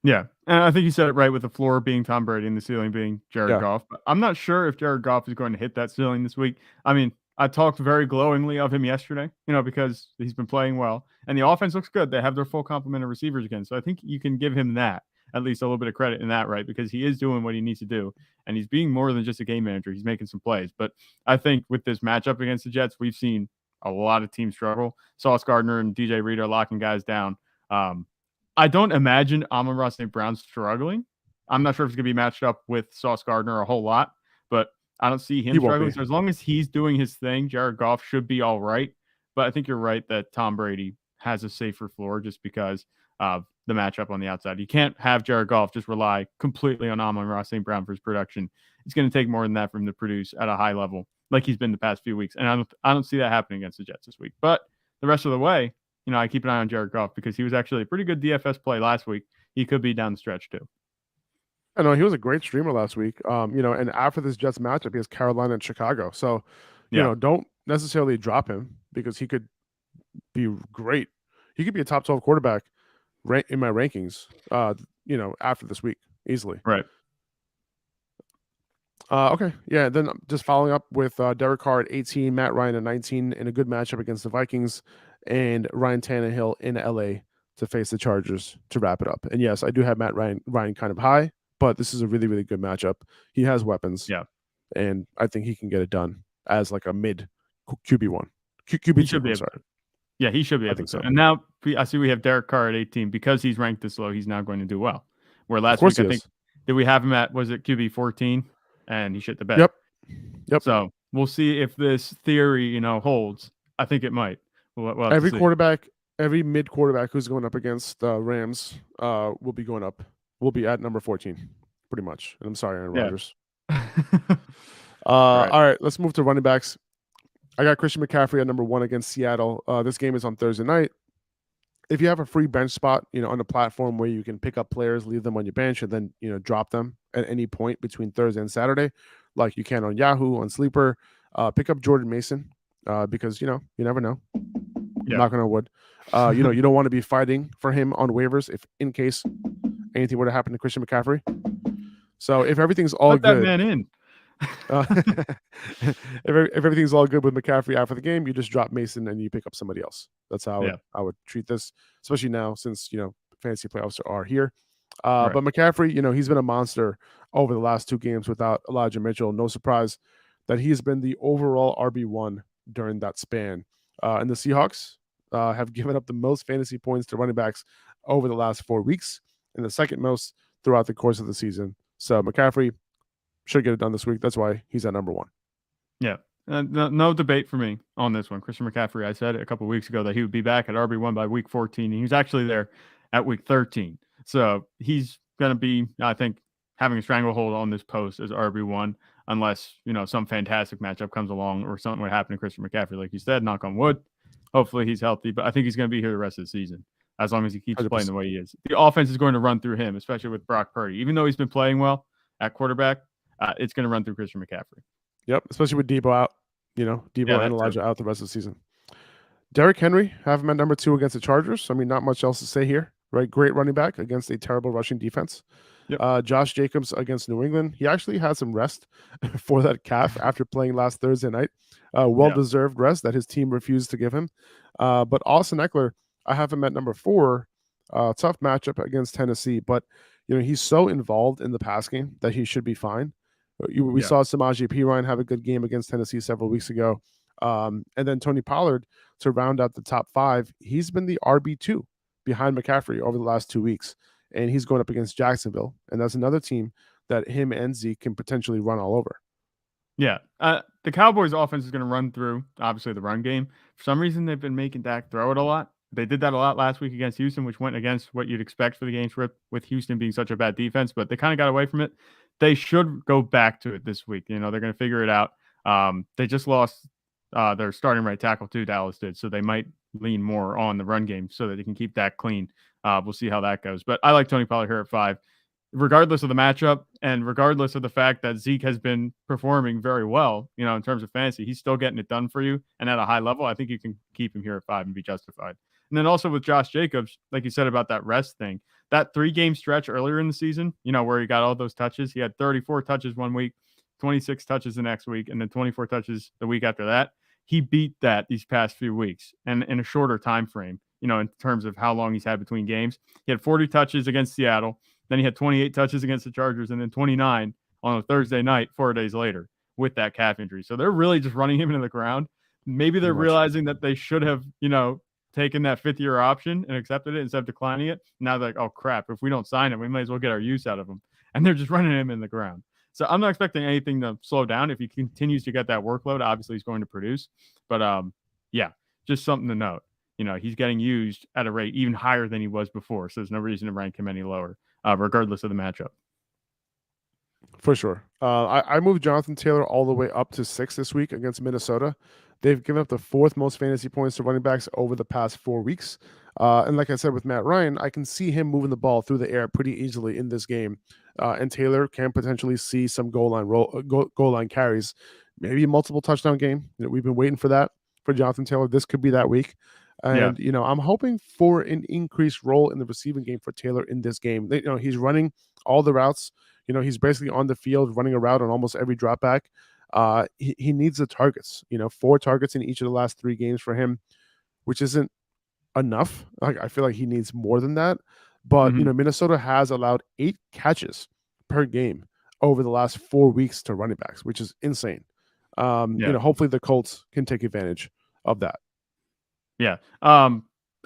B: Yeah. And I think you said it right with the floor being Tom Brady and the ceiling being Jared Goff. But I'm not sure if Jared Goff is going to hit that ceiling this week. I mean, I talked very glowingly of him yesterday, because he's been playing well and the offense looks good. They have their full complement of receivers again. So I think you can give him that, at least a little bit of credit in that, right? Because he is doing what he needs to do and he's being more than just a game manager. He's making some plays. But I think with this matchup against the Jets, we've seen a lot of teams struggle. Sauce Gardner and DJ Reed are locking guys down. I don't imagine Amon-Ra St. Brown struggling. I'm not sure if it's going to be matched up with Sauce Gardner a whole lot, but I don't see him struggling. So as long as he's doing his thing, Jared Goff should be all right. But I think you're right that Tom Brady has a safer floor just because of the matchup on the outside. You can't have Jared Goff just rely completely on Amon-Ra St. Brown for his production. It's going to take more than that for him to produce at a high level like he's been the past few weeks. And I don't see that happening against the Jets this week. But the rest of the way, I keep an eye on Jared Goff because he was actually a pretty good DFS play last week. He could be down the stretch too.
A: I know he was a great streamer last week. And after this Jets matchup, he has Carolina and Chicago. So, don't necessarily drop him because he could be great. He could be a top 12 quarterback in my rankings, after this week easily.
B: Right.
A: Okay. Yeah. Then just following up with Derek Carr at 18, Matt Ryan at 19 in a good matchup against the Vikings, and Ryan Tannehill in LA to face the Chargers to wrap it up. And yes, I do have Ryan kind of high, but this is a really, really good matchup. He has weapons,
B: Yeah,
A: and I think he can get it done as like a mid QB1.
B: he
A: QB2,
B: should be
A: I'm
B: able
A: sorry.
B: to. Yeah, he should be
A: I
B: able
A: think
B: to.
A: so.
B: And now I see we have Derek Carr at 18 because he's ranked this low. He's now going to do well. Where
A: Of
B: last
A: course
B: week
A: he
B: I think
A: is.
B: did we have him at was it QB 14 and he shit the bed.
A: Yep. Yep.
B: So we'll see if this theory holds. I think it might. We'll have to
A: Every
B: see.
A: quarterback, every mid quarterback who's going up against Rams will be going up. Will be at number 14, pretty much. And I'm sorry, Aaron
B: Yeah.
A: Rodgers.
B: Right.
A: All right, let's move to running backs. I got Christian McCaffrey at number 1 against Seattle. This game is on Thursday night. If you have a free bench spot, on the platform where you can pick up players, leave them on your bench, and then drop them at any point between Thursday and Saturday, like you can on Yahoo, on Sleeper, pick up Jordan Mason because you never know.
B: Yeah.
A: Knock on wood. You don't want to be fighting for him on waivers if in case anything were to happen to Christian McCaffrey. So if everything's all
B: Let that
A: good,
B: man in.
A: if everything's all good with McCaffrey after the game, you just drop Mason and you pick up somebody else. That's how I would treat this, especially now since fantasy playoffs are here.
B: Right.
A: But McCaffrey, he's been a monster over the last 2 games without Elijah Mitchell. No surprise that he's been the overall RB1 during that span. And the Seahawks have given up the most fantasy points to running backs over the last 4 weeks, and the second most throughout the course of the season. So McCaffrey should get it done this week. That's why he's at number 1.
B: Yeah. No debate for me on this one. Christian McCaffrey, I said a couple of weeks ago that he would be back at RB1 by week 14, and he was actually there at week 13. So he's going to be, I think, having a stranglehold on this post as RB1 unless, some fantastic matchup comes along or something would happen to Christian McCaffrey. Like you said, knock on wood. Hopefully he's healthy, but I think he's going to be here the rest of the season as long as he keeps
A: 100%.
B: playing the way he is. The offense is going to run through him, especially with Brock Purdy. Even though he's been playing well at quarterback, it's going to run through Christian McCaffrey.
A: Yep, especially with Debo out. Debo and Elijah
B: too.
A: out the rest of the season. Derrick Henry, have him at number 2 against the Chargers. I mean, not much else to say here, right? Great running back against a terrible rushing defense.
B: Yep.
A: Josh Jacobs against New England. He actually had some rest for that calf after playing last Thursday night. Well-deserved rest that his team refused to give him. But Austin Eckler, I have him at number 4. Tough matchup against Tennessee, but he's so involved in the pass game that he should be fine. We saw Samaje Perine have a good game against Tennessee several weeks ago. And then Tony Pollard to round out the top 5. He's been the RB2 behind McCaffrey over the last 2 weeks. And he's going up against Jacksonville. And that's another team that him and Zeke can potentially run all over.
B: Yeah. The Cowboys offense is going to run through, obviously, the run game. For some reason, they've been making Dak throw it a lot. They did that a lot last week against Houston, which went against what you'd expect for the game script with Houston being such a bad defense, but they kind of got away from it. They should go back to it this week. They're going to figure it out. They just lost their starting right tackle too, Dallas did, so they might lean more on the run game so that they can keep that clean. We'll see how that goes. But I like Tony Pollard here at 5. Regardless of the matchup and regardless of the fact that Zeke has been performing very well, in terms of fantasy, he's still getting it done for you. And at a high level, I think you can keep him here at 5 and be justified. And then also with Josh Jacobs, like you said about that rest thing, that 3-game stretch earlier in the season, where he got all those touches, he had 34 touches one week, 26 touches the next week, and then 24 touches the week after that. He beat that these past few weeks and in a shorter time frame, in terms of how long he's had between games. He had 40 touches against Seattle. Then he had 28 touches against the Chargers and then 29 on a Thursday night 4 days later with that calf injury. So they're really just running him into the ground. Maybe they're realizing that they should have, taken that 5th-year option and accepted it instead of declining it. Now they're like, oh, crap, if we don't sign him, we might as well get our use out of him. And they're just running him in the ground. So I'm not expecting anything to slow down. If he continues to get that workload, obviously he's going to produce. But, just something to note. He's getting used at a rate even higher than he was before. So there's no reason to rank him any lower, regardless of the matchup.
A: For sure. I moved Jonathan Taylor all the way up to 6 this week against Minnesota. They've given up the 4th most fantasy points to running backs over the past 4 weeks. And like I said, with Matt Ryan, I can see him moving the ball through the air pretty easily in this game. And Taylor can potentially see some goal line carries, maybe a multiple touchdown game. We've been waiting for that for Jonathan Taylor. This could be that week.
B: Yeah.
A: And, I'm hoping for an increased role in the receiving game for Taylor in this game. He's running all the routes. He's basically on the field running a route on almost every drop back. He needs the targets, 4 targets in each of the last 3 games for him, which isn't enough. Like, I feel like he needs more than that. But,
B: Mhm.
A: Minnesota has allowed 8 catches per game over the last 4 weeks to running backs, which is insane.
B: Yeah.
A: Hopefully the Colts can take advantage of that.
B: Yeah.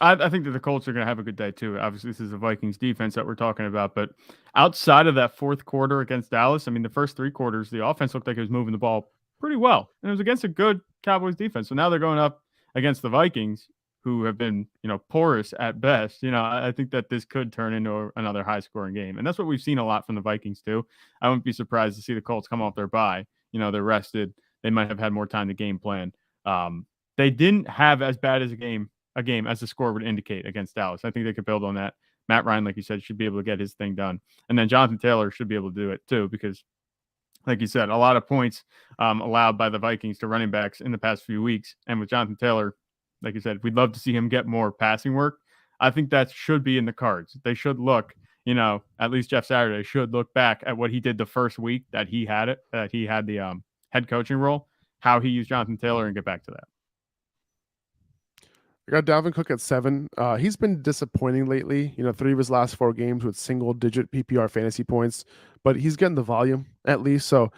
B: I think that the Colts are going to have a good day too. Obviously, this is the Vikings defense that we're talking about, but outside of that fourth quarter against Dallas, I mean, the first 3 quarters, the offense looked like it was moving the ball pretty well, and it was against a good Cowboys defense. So now they're going up against the Vikings, who have been, porous at best. I think that this could turn into another high-scoring game, and that's what we've seen a lot from the Vikings too. I wouldn't be surprised to see the Colts come off their bye. They're rested. They might have had more time to game plan. They didn't have as bad as a game as the score would indicate against Dallas. I think they could build on that. Matt Ryan, like you said, should be able to get his thing done. And then Jonathan Taylor should be able to do it too, because like you said, a lot of points allowed by the Vikings to running backs in the past few weeks. And with Jonathan Taylor, like you said, we'd love to see him get more passing work. I think that should be in the cards. They should look, at least Jeff Saturday should look back at what he did the first week that he had the head coaching role, how he used Jonathan Taylor, and get back to that.
A: I got Dalvin Cook at 7. He's been disappointing lately. 3 of his last 4 games with single-digit PPR fantasy points, but he's getting the volume at least. So,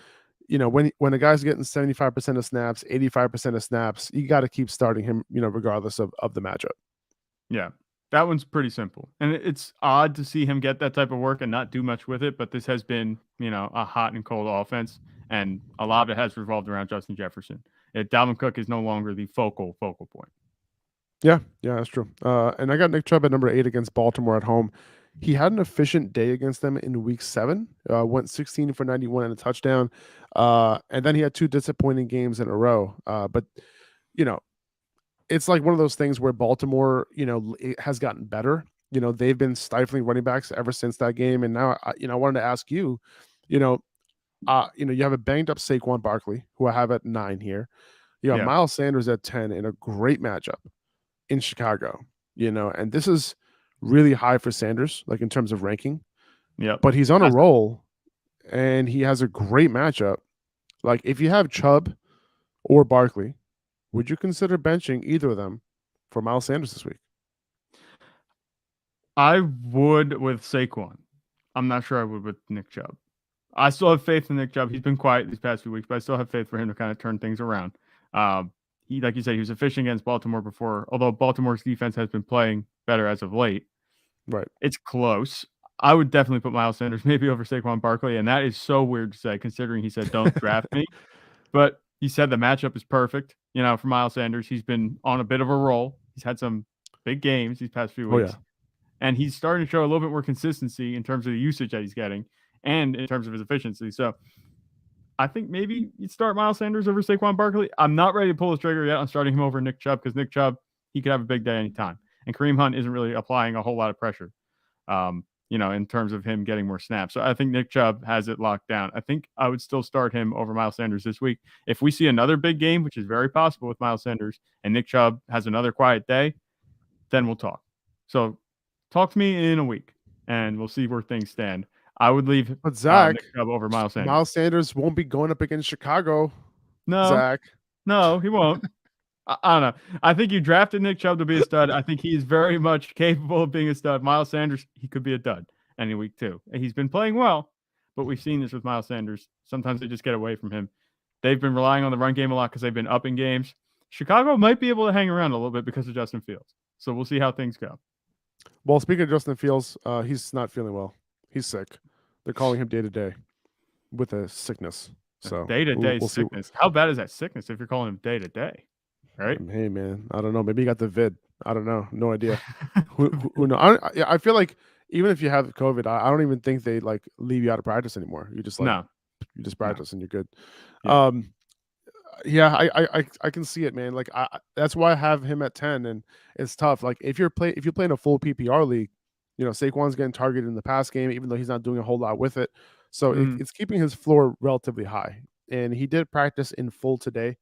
A: when a guy's getting 75% of snaps, 85% of snaps, you got to keep starting him, regardless of the matchup.
B: Yeah, that one's pretty simple. And it's odd to see him get that type of work and not do much with it, but this has been, a hot and cold offense, and a lot of it has revolved around Justin Jefferson. Dalvin Cook is no longer the focal point.
A: Yeah, that's true. And I got Nick Chubb at number 8 against Baltimore at home. He had an efficient day against them in week 7, went 16 for 91 and a touchdown. And then he had 2 disappointing games in a row. But, it's like one of those things where Baltimore, it has gotten better. They've been stifling running backs ever since that game. And now, I wanted to ask you, you have a banged up Saquon Barkley, who I have at 9 here. You have Miles Sanders at 10 in a great matchup in Chicago, and this is really high for Sanders, like in terms of ranking.
B: Yeah.
A: But he's on a roll and he has a great matchup. Like, if you have Chubb or Barkley, would you consider benching either of them for Miles Sanders this week?
B: I would with Saquon. I'm not sure I would with Nick Chubb. I still have faith in Nick Chubb. He's been quiet these past few weeks, but I still have faith for him to kind of turn things around. He, like you said, he was efficient against Baltimore before, although Baltimore's defense has been playing better as of late.
A: Right.
B: It's close. I would definitely put Miles Sanders maybe over Saquon Barkley, and that is so weird to say considering he said don't draft me. But he said the matchup is perfect, for Miles Sanders. He's been on a bit of a roll. He's had some big games these past few weeks.
A: Oh, yeah.
B: And he's starting to show a little bit more consistency in terms of the usage that he's getting and in terms of his efficiency. So I think maybe you'd start Miles Sanders over Saquon Barkley. I'm not ready to pull the trigger yet on starting him over Nick Chubb, because Nick Chubb, he could have a big day anytime. And Kareem Hunt isn't really applying a whole lot of pressure, in terms of him getting more snaps. So I think Nick Chubb has it locked down. I think I would still start him over Miles Sanders this week. If we see another big game, which is very possible with Miles Sanders, and Nick Chubb has another quiet day, then we'll talk. So talk to me in a week, and we'll see where things stand. I would leave
A: But Zach,
B: Nick Chubb over Miles Sanders.
A: Miles Sanders won't be going up against Chicago.
B: No,
A: Zach.
B: No, he won't. I don't know. I think you drafted Nick Chubb to be a stud. I think he is very much capable of being a stud. Miles Sanders, he could be a dud any week too. He's been playing well, but we've seen this with Miles Sanders. Sometimes they just get away from him. They've been relying on the run game a lot because they've been up in games. Chicago might be able to hang around a little bit because of Justin Fields. So we'll see how things go.
A: Well, speaking of Justin Fields, he's not feeling well. He's sick. They're calling him day to day with a sickness. So
B: day to day
A: we'll
B: sickness. How bad is that sickness if you're calling him day to day? Right?
A: Hey man, I don't know. Maybe he got the vid. I don't know. No idea. who knows? I feel like even if you have COVID, I don't even think they like leave you out of practice anymore. You just you just practice and you're good.
B: Yeah.
A: I can see it, man. Like that's why I have him at 10, and it's tough. Like if you're playing a full PPR league, Saquon's getting targeted in the pass game, even though he's not doing a whole lot with it. So it's keeping his floor relatively high. And he did practice in full today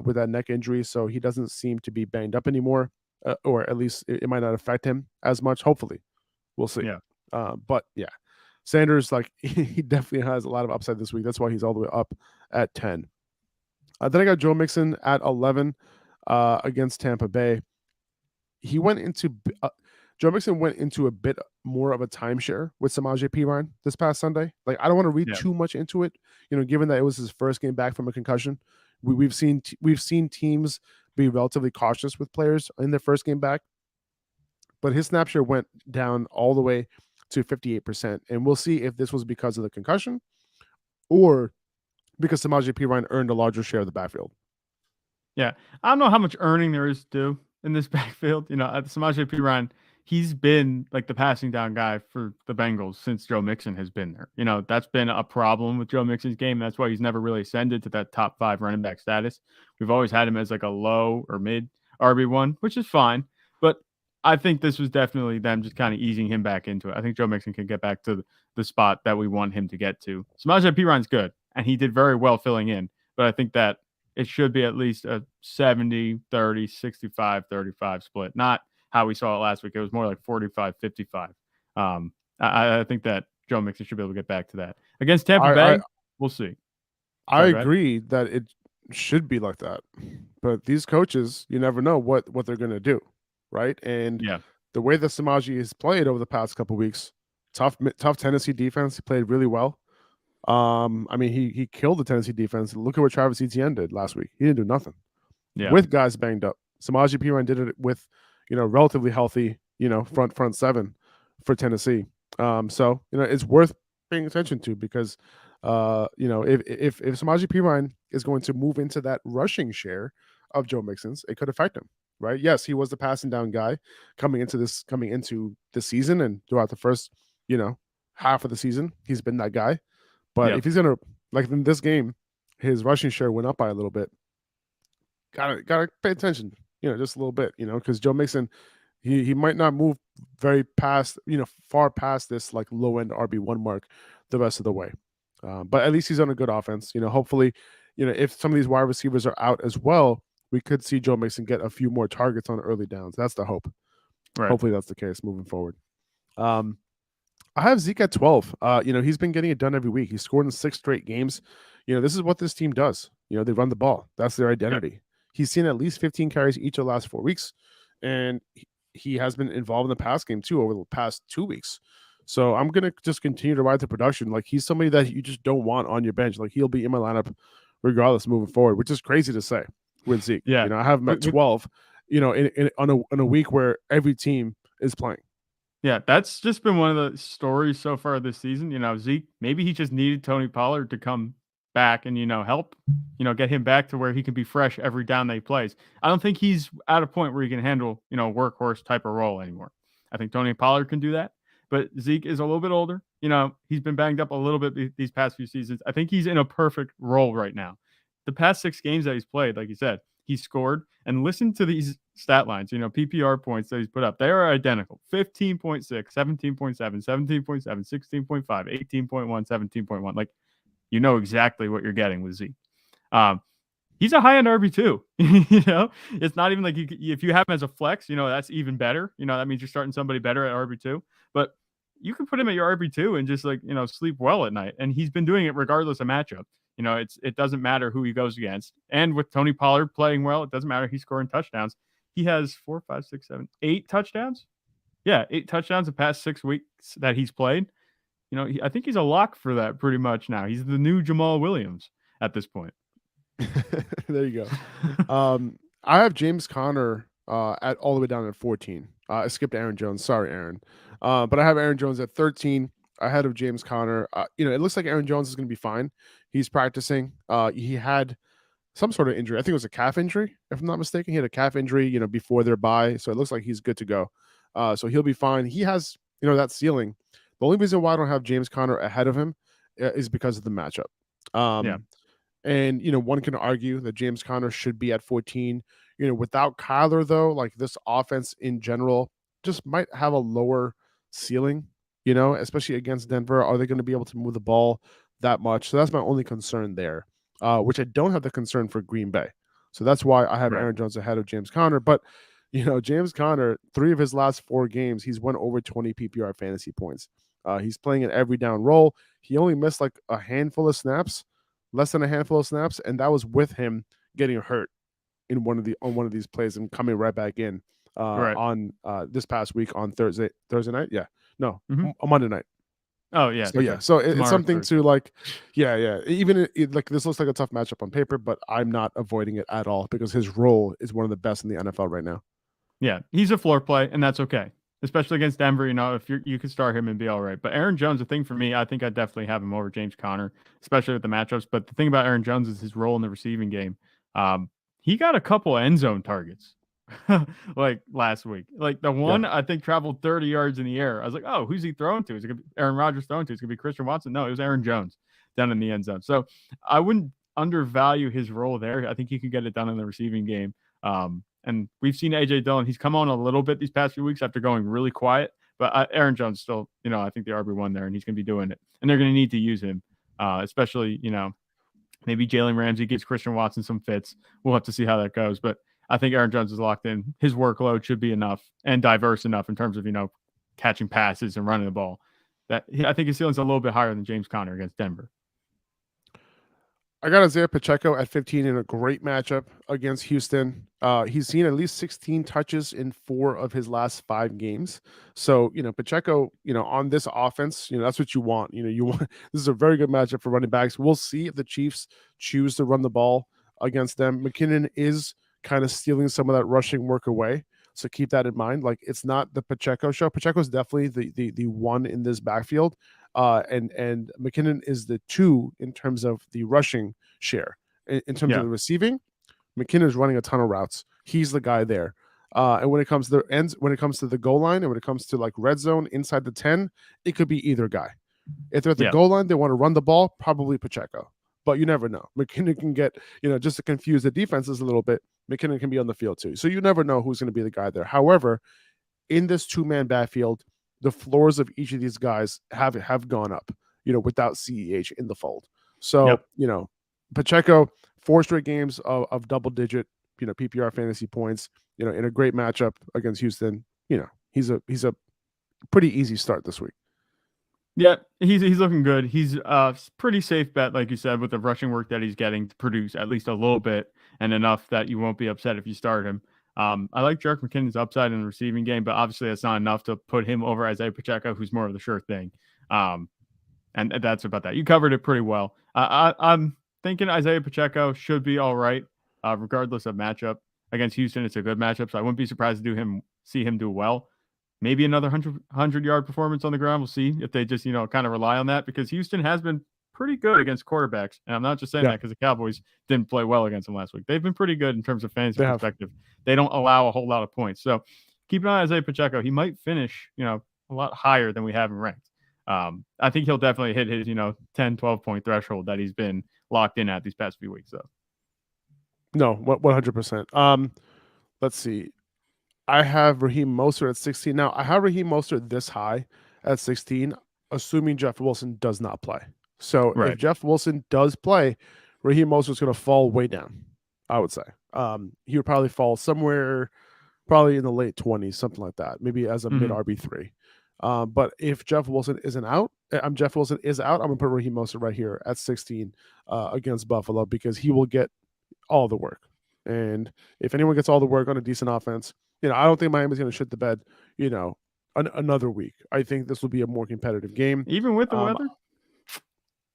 A: with that neck injury, so he doesn't seem to be banged up anymore. or at least it might not affect him as much. Hopefully, we'll see.
B: Yeah.
A: But yeah, Sanders, like he definitely has a lot of upside this week. That's why he's all the way up at 10. Then I got Joe Mixon at 11 against Tampa Bay. He went into Joe Mixon went into a bit more of a timeshare with Samaje Perine this past Sunday. Like, I don't want to read too much into it, given that it was his first game back from a concussion. We've seen teams be relatively cautious with players in their first game back, but his snap share went down all the way to 58%, and we'll see if this was because of the concussion or because Samaje Perine earned a larger share of the backfield.
B: Yeah, I don't know how much earning there is to do in this backfield. Samaje Perine, he's been like the passing down guy for the Bengals since Joe Mixon has been there. That's been a problem with Joe Mixon's game. That's why he's never really ascended to that top 5 running back status. We've always had him as like a low or mid RB1, which is fine. But I think this was definitely them just kind of easing him back into it. I think Joe Mixon can get back to the spot that we want him to get to. Samaje Perine's good, and he did very well filling in. But I think that it should be at least a 70, 30, 65, 35 split. Not how we saw it last week. It was more like 45, 55. I think that Joe Mixon should be able to get back to that. Against Tampa Bay, we'll see.
A: I agree that it should be like that. But these coaches, you never know what they're going to do, right? And the way that Samaje has played over the past couple of weeks, tough Tennessee defense. He played really well. I mean, he killed the Tennessee defense. Look at what Travis Etienne did last week. He didn't do nothing with guys banged up. Samaje Perine did it with, relatively healthy, front seven for Tennessee. So it's worth paying attention to because, if Samaje Perine is going to move into that rushing share of Joe Mixon's, it could affect him, right? Yes, he was the passing down guy coming into the season and throughout the first, half of the season. He's been that guy. But if he's gonna, like in this game, his rushing share went up by a little bit. Gotta pay attention, just a little bit, because Joe Mixon, he might not move far past this like low end RB1 mark the rest of the way. But at least he's on a good offense. Hopefully, if some of these wide receivers are out as well, we could see Joe Mixon get a few more targets on early downs. That's the hope. Right. Hopefully that's the case moving forward. I have Zeke at 12. He's been getting it done every week. He's scored in 6 straight games. This is what this team does. They run the ball. That's their identity. Yep. He's seen at least 15 carries each of the last 4 weeks, and he has been involved in the pass game too over the past 2 weeks. So I'm going to just continue to ride the production. Like, he's somebody that you just don't want on your bench. Like, he'll be in my lineup regardless moving forward, which is crazy to say with Zeke. Yeah. I have him at 12, on a week where every team is playing.
B: Yeah, that's just been one of the stories so far this season. Zeke, maybe he just needed Tony Pollard to come back and, help, get him back to where he can be fresh every down that he plays. I don't think he's at a point where he can handle, workhorse type of role anymore. I think Tony Pollard can do that, but Zeke is a little bit older. He's been banged up a little bit these past few seasons. I think he's in a perfect role right now. The past 6 games that he's played, like you said, he scored, and listen to these stat lines, PPR points that he's put up. They are identical. 15.6, 17.7, 17.7, 16.5, 18.1, 17.1. Like, exactly what you're getting with Zeke. He's a high-end RB2. It's not even like if you have him as a flex, that's even better. That means you're starting somebody better at RB2. But you can put him at your RB2 and just sleep well at night. And he's been doing it regardless of matchup. It doesn't matter who he goes against. And with Tony Pollard playing well, it doesn't matter. He's scoring touchdowns. He has 4, 5, 6, 7, 8 touchdowns. Yeah, 8 touchdowns the past 6 weeks that he's played. I think he's a lock for that pretty much now. He's the new Jamal Williams at this point.
A: There you go. I have James Conner at all the way down at 14. I skipped Aaron Jones. Sorry, Aaron. But I have Aaron Jones at 13 ahead of James Conner. It looks like Aaron Jones is going to be fine. He's practicing. He had some sort of injury. I think it was a calf injury, if I'm not mistaken. He had a calf injury, before their bye. So it looks like he's good to go. So he'll be fine. He has, that ceiling. The only reason why I don't have James Conner ahead of him is because of the matchup. And, one can argue that James Conner should be at 14. Without Kyler, though, like, this offense in general just might have a lower ceiling, especially against Denver. Are they going to be able to move the ball that much? So that's my only concern there, which I don't have the concern for Green Bay. So that's why I have Aaron Jones ahead of James Conner. But, James Conner, 3 of his last 4 games, he's won over 20 PPR fantasy points. He's playing an every down role. He only missed like a handful of snaps, less than a handful of snaps, and that was with him getting hurt on one of these plays and coming right back in
B: Right.
A: on this past week on Thursday night. Yeah, no,
B: Mhm.
A: a Monday night.
B: Oh, yeah.
A: So yeah,
B: sure.
A: so it's
B: Tomorrow,
A: something
B: Thursday.
A: to like, yeah. Even like this looks like a tough matchup on paper, but I'm not avoiding it at all because his role is one of the best in the NFL right now.
B: Yeah, he's a floor play, and that's okay. Especially against Denver, if you could start him and be all right. But Aaron Jones, the thing for me, I think I'd definitely have him over James Conner, especially with the matchups. But the thing about Aaron Jones is his role in the receiving game. He got a couple end zone targets like last week. Like the one I think traveled 30 yards in the air. I was like, oh, who's he throwing to? Is it gonna be Aaron Rodgers throwing to? Is it gonna be Christian Watson? No, it was Aaron Jones down in the end zone. So I wouldn't undervalue his role there. I think he could get it done in the receiving game. And we've seen AJ Dillon. He's come on a little bit these past few weeks after going really quiet. But Aaron Jones still, I think the RB1 there, and he's going to be doing it. And they're going to need to use him, especially, maybe Jalen Ramsey gives Christian Watson some fits. We'll have to see how that goes. But I think Aaron Jones is locked in. His workload should be enough and diverse enough in terms of, catching passes and running the ball. I think his ceiling's a little bit higher than James Conner against Denver.
A: I got Isiah Pacheco at 15 in a great matchup against Houston. He's seen at least 16 touches in 4 of his last 5 games. So, Pacheco, on this offense, that's what you want. You want this is a very good matchup for running backs. We'll see if the Chiefs choose to run the ball against them. McKinnon is kind of stealing some of that rushing work away. So keep that in mind. Like it's not the Pacheco show. Pacheco is definitely the one in this backfield. And McKinnon is the 2 in terms of the rushing share. In terms of the receiving, McKinnon is running a ton of routes. He's the guy there. And when it comes to the ends, when it comes to the goal line, and when it comes to like red zone inside the 10, it could be either guy. If they're at the goal line, they want to run the ball, probably Pacheco. But you never know. McKinnon can get, just to confuse the defenses a little bit, McKinnon can be on the field too. So you never know who's going to be the guy there. However, in this 2-man backfield, the floors of each of these guys have gone up, without CEH in the fold. So, Pacheco, 4 straight games of double-digit, PPR fantasy points, in a great matchup against Houston. He's a pretty easy start this week.
B: Yeah, he's looking good. He's a pretty safe bet, like you said, with the rushing work that he's getting to produce at least a little bit and enough that you won't be upset if you start him. I like Jerick McKinnon's upside in the receiving game, but obviously that's not enough to put him over Isiah Pacheco, who's more of the sure thing. And that's about that. You covered it pretty well. I'm thinking Isiah Pacheco should be all right, regardless of matchup. Against Houston, it's a good matchup, so I wouldn't be surprised to see him do well. Maybe another 100-yard performance on the ground. We'll see if they just, kind of rely on that because Houston has been pretty good against quarterbacks. And I'm not just saying that because the Cowboys didn't play well against them last week. They've been pretty good in terms of fantasy perspective. They don't allow a whole lot of points. So keep an eye on Isiah Pacheco. He might finish, a lot higher than we have him ranked. I think he'll definitely hit his, 10, 12-point threshold that he's been locked in at these past few weeks, though.
A: No, 100%. Let's see. I have Raheem Mostert at 16. Now, I have Raheem Mostert this high at 16, assuming Jeff Wilson does not play. So if Jeff Wilson does play, Raheem Mostert's going to fall way down, I would say. He would probably fall somewhere probably in the late 20s, something like that, maybe as a mid RB3. But if Jeff Wilson is out, I'm going to put Raheem Mostert right here at 16 against Buffalo because he will get all the work. And if anyone gets all the work on a decent offense, I don't think Miami's going to shit the bed, another week. I think this will be a more competitive game.
B: Even with the weather?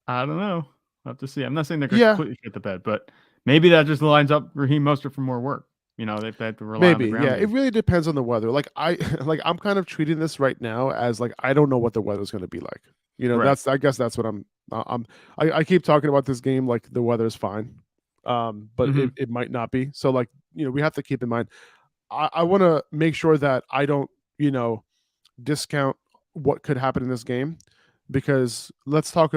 B: I don't know. I'll have to see. I'm not saying they're going to completely shit the bed, but maybe that just lines up Raheem Mostert for more work. They've had to rely on the ground.
A: It really depends on the weather. Like I'm kind of treating this right now as like I don't know what the weather's going to be like. I guess that's what I keep talking about this game like the weather's fine. But it might not be. So like, we have to keep in mind, I want to make sure that I don't, discount what could happen in this game because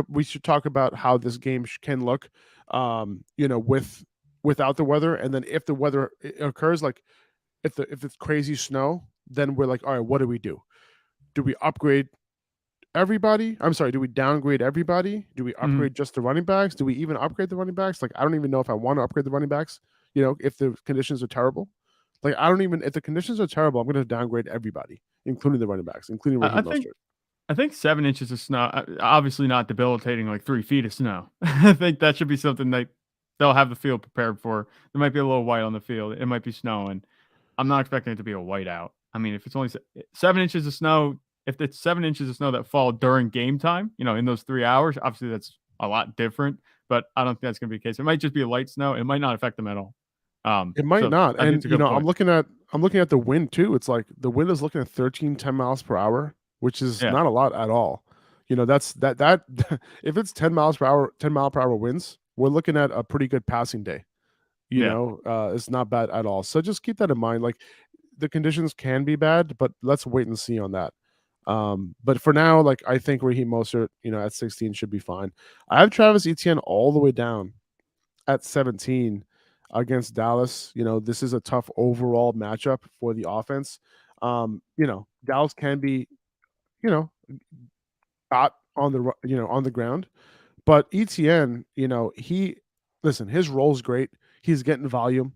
A: we should talk about how this game can look, without the weather. And then if the weather occurs, like if it's crazy snow, then we're like, all right, what do we do? Do we upgrade everybody? I'm sorry, do we downgrade everybody? Do we upgrade just the running backs? Do we even upgrade the running backs? Like, I don't even know if I want to upgrade the running backs, if the conditions are terrible. Like, I don't even, if the conditions are terrible, I'm going to downgrade everybody, including the running backs, including Raheem Mostert.
B: I think 7 inches of snow, obviously not debilitating like 3 feet of snow. I think that should be something they'll have the field prepared for. There might be a little white on the field. It might be snowing. I'm not expecting it to be a whiteout. I mean, if it's only 7 inches of snow, if it's 7 inches of snow that fall during game time, in those 3 hours, obviously that's a lot different. But I don't think that's going to be the case. It might just be a light snow. It might not affect them at all.
A: It might not.
B: I think
A: And
B: it's a good point.
A: I'm looking at the wind too. It's like the wind is looking at 10 miles per hour, which is not a lot at all. That's that if it's 10 miles per hour, 10 mile per hour winds, we're looking at a pretty good passing day. It's not bad at all. So just keep that in mind. Like, the conditions can be bad, but let's wait and see on that. But for now, like, I think Raheem Mostert, at 16 should be fine. I have Travis Etienne all the way down at 17 against Dallas. This is a tough overall matchup for the offense. Dallas can be, hot on the ground, but Etienne, his role's great. He's getting volume,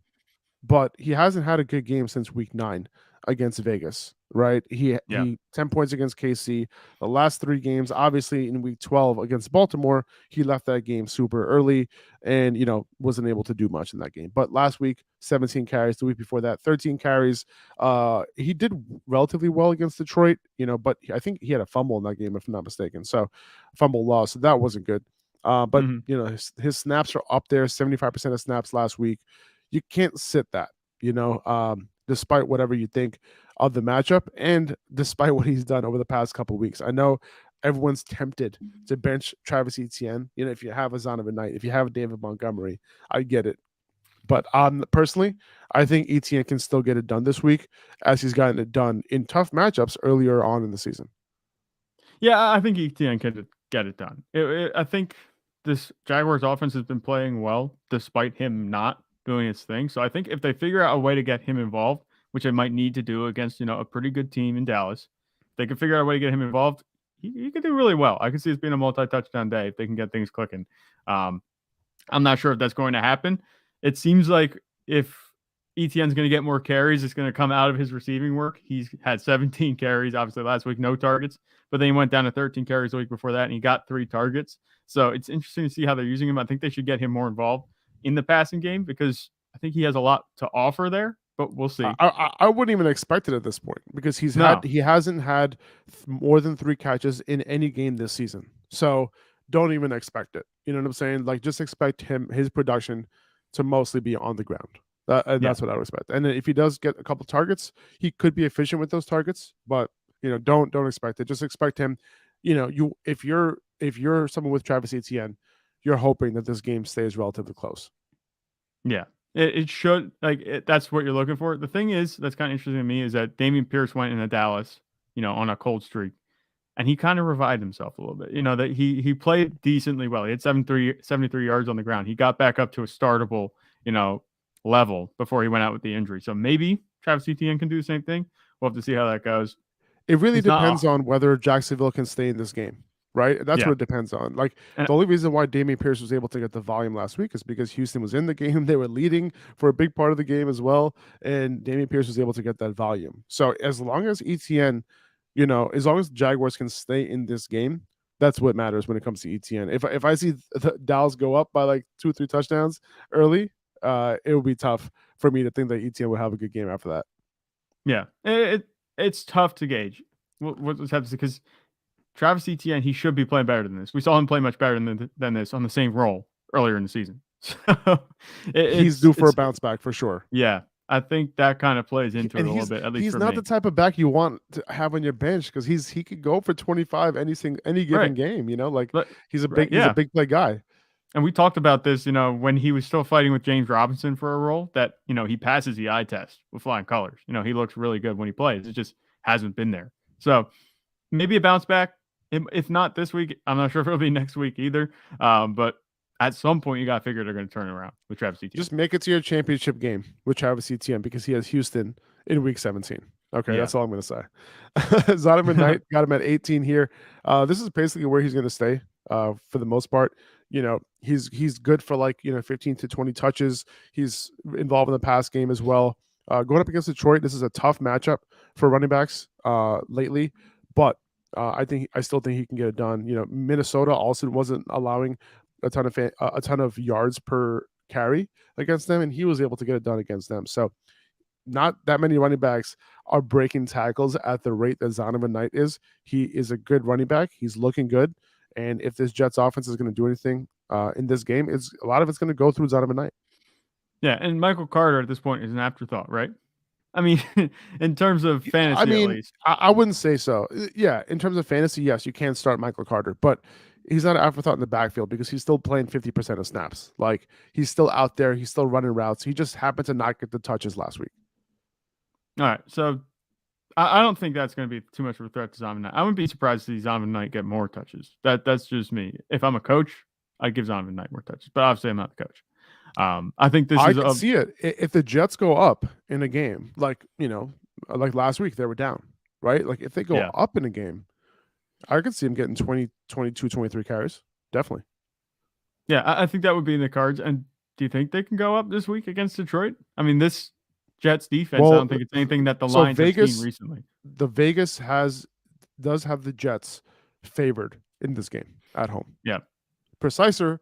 A: but he hasn't had a good game since week 9 against Vegas, right? He 10 points against KC. The last 3 games, obviously in week 12 against Baltimore, he left that game super early and, wasn't able to do much in that game. But last week, 17 carries. The week before that, 13 carries. He did relatively well against Detroit, but I think he had a fumble in that game, if I'm not mistaken. So fumble loss. So that wasn't good. But his snaps are up there, 75% of snaps last week. You can't sit that, despite whatever you think of the matchup and despite what he's done over the past couple of weeks. I know everyone's tempted to bench Travis Etienne. If you have a Zonovan Knight, if you have David Montgomery, I get it. But personally, I think Etienne can still get it done this week, as he's gotten it done in tough matchups earlier on in the season.
B: Yeah, I think Etienne can get it done. I think this Jaguars offense has been playing well despite him not doing his thing. So I think if they figure out a way to get him involved, which they might need to do against, a pretty good team in Dallas, if they can figure out a way to get him involved, he could do really well. I can see this being a multi-touchdown day if they can get things clicking. I'm not sure if that's going to happen. It seems like if Etienne's going to get more carries, it's going to come out of his receiving work. He's had 17 carries, obviously last week, no targets, but then he went down to 13 carries the week before that, and he got 3 targets. So it's interesting to see how they're using him. I think they should get him more involved in the passing game because I think he has a lot to offer there, but we'll see.
A: I wouldn't even expect it at this point because he hasn't had more than 3 catches in any game this season. So don't even expect it. You know what I'm saying? Like, just expect his production to mostly be on the ground. That's what I would expect. And if he does get a couple targets, he could be efficient with those targets, but don't expect it. Just expect him. If you're someone with Travis Etienne, you're hoping that this game stays relatively close.
B: Yeah, it should. That's what you're looking for. The thing is, that's kind of interesting to me is that Dameon Pierce went into Dallas, on a cold streak, and he kind of revived himself a little bit. That he played decently well. He had 73 yards on the ground. He got back up to a startable, level before he went out with the injury. So maybe Travis Etienne can do the same thing. We'll have to see how that goes.
A: It really depends on whether Jacksonville can stay in this game. Right? That's what it depends on. Like, the only reason why Damien Pierce was able to get the volume last week is because Houston was in the game. They were leading for a big part of the game as well. And Damien Pierce was able to get that volume. So as long as Etienne, as long as Jaguars can stay in this game, that's what matters when it comes to Etienne. If I see the Dallas go up by like 2 or 3 touchdowns early, it will be tough for me to think that Etienne will have a good game after that.
B: Yeah. It's tough to gauge what's happening because Travis Etienne, he should be playing better than this. We saw him play much better than this on the same role earlier in the season. So
A: he's due for a bounce back for sure.
B: Yeah, I think that kind of plays into it a little bit. At least
A: he's not the type of back you want to have on your bench because he could go for 25 any given game. He's a big play guy.
B: And we talked about this, when he was still fighting with James Robinson for a role that, he passes the eye test with flying colors. He looks really good when he plays. It just hasn't been there. So maybe a bounce back. If not this week, I'm not sure if it'll be next week either. But at some point, you got to figure they're going to turn it around with Travis Etienne.
A: Just make it to your championship game with Travis Etienne because he has Houston in week 17. Okay, that's all I'm going to say. Zonovan Knight got him at 18 here. This is basically where he's going to stay for the most part. He's good for 15 to 20 touches. He's involved in the pass game as well. Going up against Detroit, this is a tough matchup for running backs lately, but I still think he can get it done. Minnesota also wasn't allowing a ton of yards per carry against them, and he was able to get it done against them. So not that many running backs are breaking tackles at the rate that Zonovan Knight is. He is a good running back. He's looking good, and if this Jets offense is going to do anything in this game, a lot of it's going to go through Zonovan Knight.
B: Yeah, and Michael Carter at this point is an afterthought, right? I mean, in terms of fantasy, at least.
A: I wouldn't say so. Yeah, in terms of fantasy, yes, you can start Michael Carter, but he's not an afterthought in the backfield because he's still playing 50% of snaps. Like, he's still out there. He's still running routes. He just happened to not get the touches last week.
B: All right, so I don't think that's going to be too much of a threat to Zonovan Knight. I wouldn't be surprised to see Zonovan Knight get more touches. That's just me. If I'm a coach, I'd give Zonovan Knight more touches, but obviously I'm not the coach. I think I
A: can see it. If the Jets go up in a game, like last week, they were down, right? Like, if they go up in a game, I could see him getting 20, 22, 23 carries. Definitely.
B: Yeah, I think that would be in the cards. And do you think they can go up this week against Detroit? I mean, this Jets defense, I don't think it's anything that the Lions have seen recently.
A: The Vegas does have the Jets favored in this game at home.
B: Yeah.
A: Preciser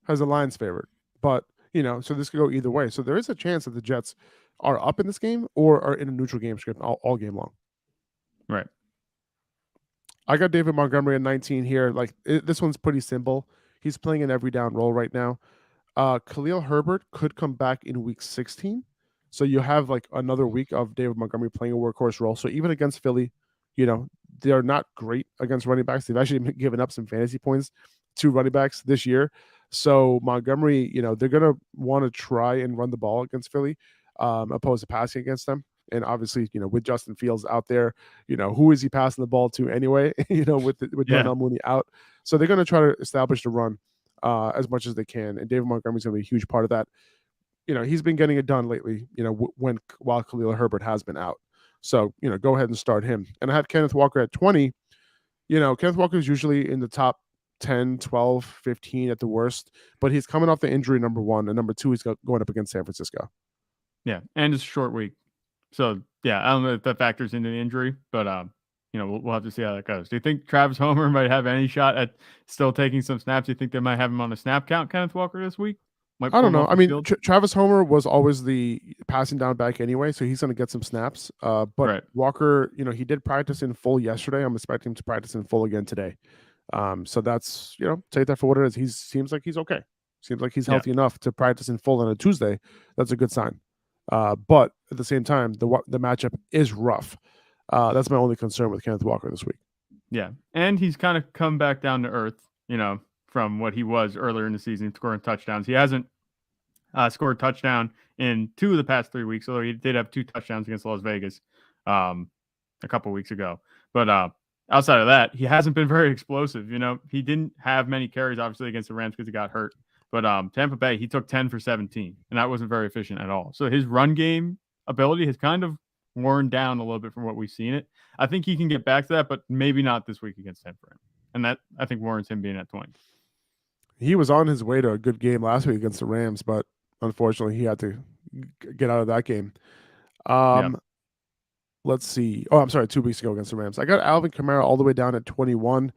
A: has the Lions favored, but so this could go either way. So there is a chance that the Jets are up in this game or are in a neutral game script all game long.
B: Right.
A: I got David Montgomery at 19 here. Like, this one's pretty simple. He's playing an every down role right now. Khalil Herbert could come back in week 16. So you have like another week of David Montgomery playing a workhorse role. So even against Philly, they're not great against running backs. They've actually given up some fantasy points to running backs this year. So Montgomery, they're going to want to try and run the ball against Philly, opposed to passing against them. And obviously, with Justin Fields out there, who is he passing the ball to anyway? With Darnell Mooney out. So they're going to try to establish the run as much as they can. And David Montgomery's going to be a huge part of that. He's been getting it done lately, while Khalil Herbert has been out. So, go ahead and start him. And I have Kenneth Walker at 20. Kenneth Walker is usually in the top 10, 12, 15 at the worst, but he's coming off the injury, number one. And number two, he's going up against San Francisco.
B: Yeah, and it's a short week. So, yeah, I don't know if that factors into the injury, but, we'll have to see how that goes. Do you think Travis Homer might have any shot at still taking some snaps? Do you think they might have him on a snap count, Kenneth Walker, this week?
A: I don't know. I mean, Travis Homer was always the passing down back anyway, so he's going to get some snaps. But Walker, he did practice in full yesterday. I'm expecting him to practice in full again today. So that's, take that for what it is. He seems like he's okay. Seems like he's healthy enough to practice in full on a Tuesday. That's a good sign. But at the same time, the matchup is rough. That's my only concern with Kenneth Walker this week.
B: Yeah, and he's kind of come back down to earth, from what he was earlier in the season, scoring touchdowns. He hasn't scored a touchdown in 2 of the past 3 weeks, although he did have 2 touchdowns against Las Vegas a couple weeks ago. But outside of that, he hasn't been very explosive. He didn't have many carries, obviously, against the Rams because he got hurt. But Tampa Bay, he took 10 for 17, and that wasn't very efficient at all. So his run game ability has kind of worn down a little bit from what we've seen it. I think he can get back to that, but maybe not this week against Denver. And that, I think, warrants him being at 20.
A: He was on his way to a good game last week against the Rams, but unfortunately, he had to get out of that game. Let's see. Oh, I'm sorry, 2 weeks ago against the Rams. I got Alvin Kamara all the way down at 21.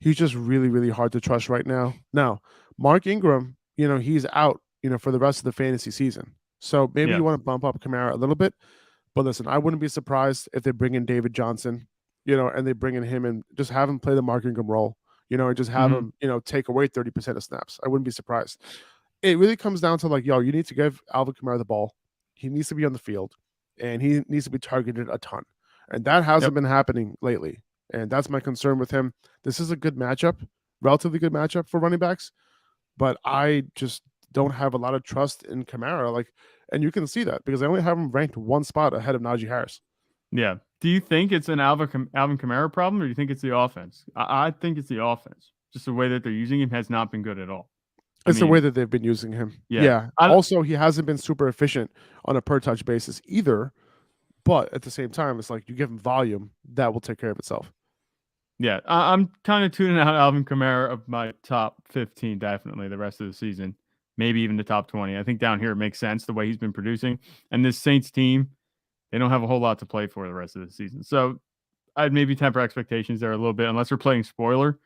A: He's just really, really hard to trust right now. Now, Mark Ingram, he's out, for the rest of the fantasy season. So maybe you want to bump up Kamara a little bit. But listen, I wouldn't be surprised if they bring in David Johnson, and they bring in him and just have him play the Mark Ingram role, and just have him, take away 30% of snaps. I wouldn't be surprised. It really comes down to you need to give Alvin Kamara the ball. He needs to be on the field, and he needs to be targeted a ton. And that hasn't been happening lately. And that's my concern with him. This is a good matchup, relatively good matchup for running backs, but I just don't have a lot of trust in Kamara. And you can see that because I only have him ranked 1 spot ahead of Najee Harris.
B: Yeah. Do you think it's an Alvin Kamara problem, or do you think it's the offense? I think it's the offense. Just the way that they're using him has not been good at all.
A: It's the way that they've been using him. Yeah. Also, he hasn't been super efficient on a per touch basis either. But at the same time, it's like you give him volume, that will take care of itself.
B: Yeah, I'm kind of tuning out Alvin Kamara of my top 15, definitely, the rest of the season. Maybe even the top 20. I think down here it makes sense the way he's been producing. And this Saints team, They don't have a whole lot to play for the rest of the season. So I'd maybe temper expectations there a little bit, unless we're playing spoiler.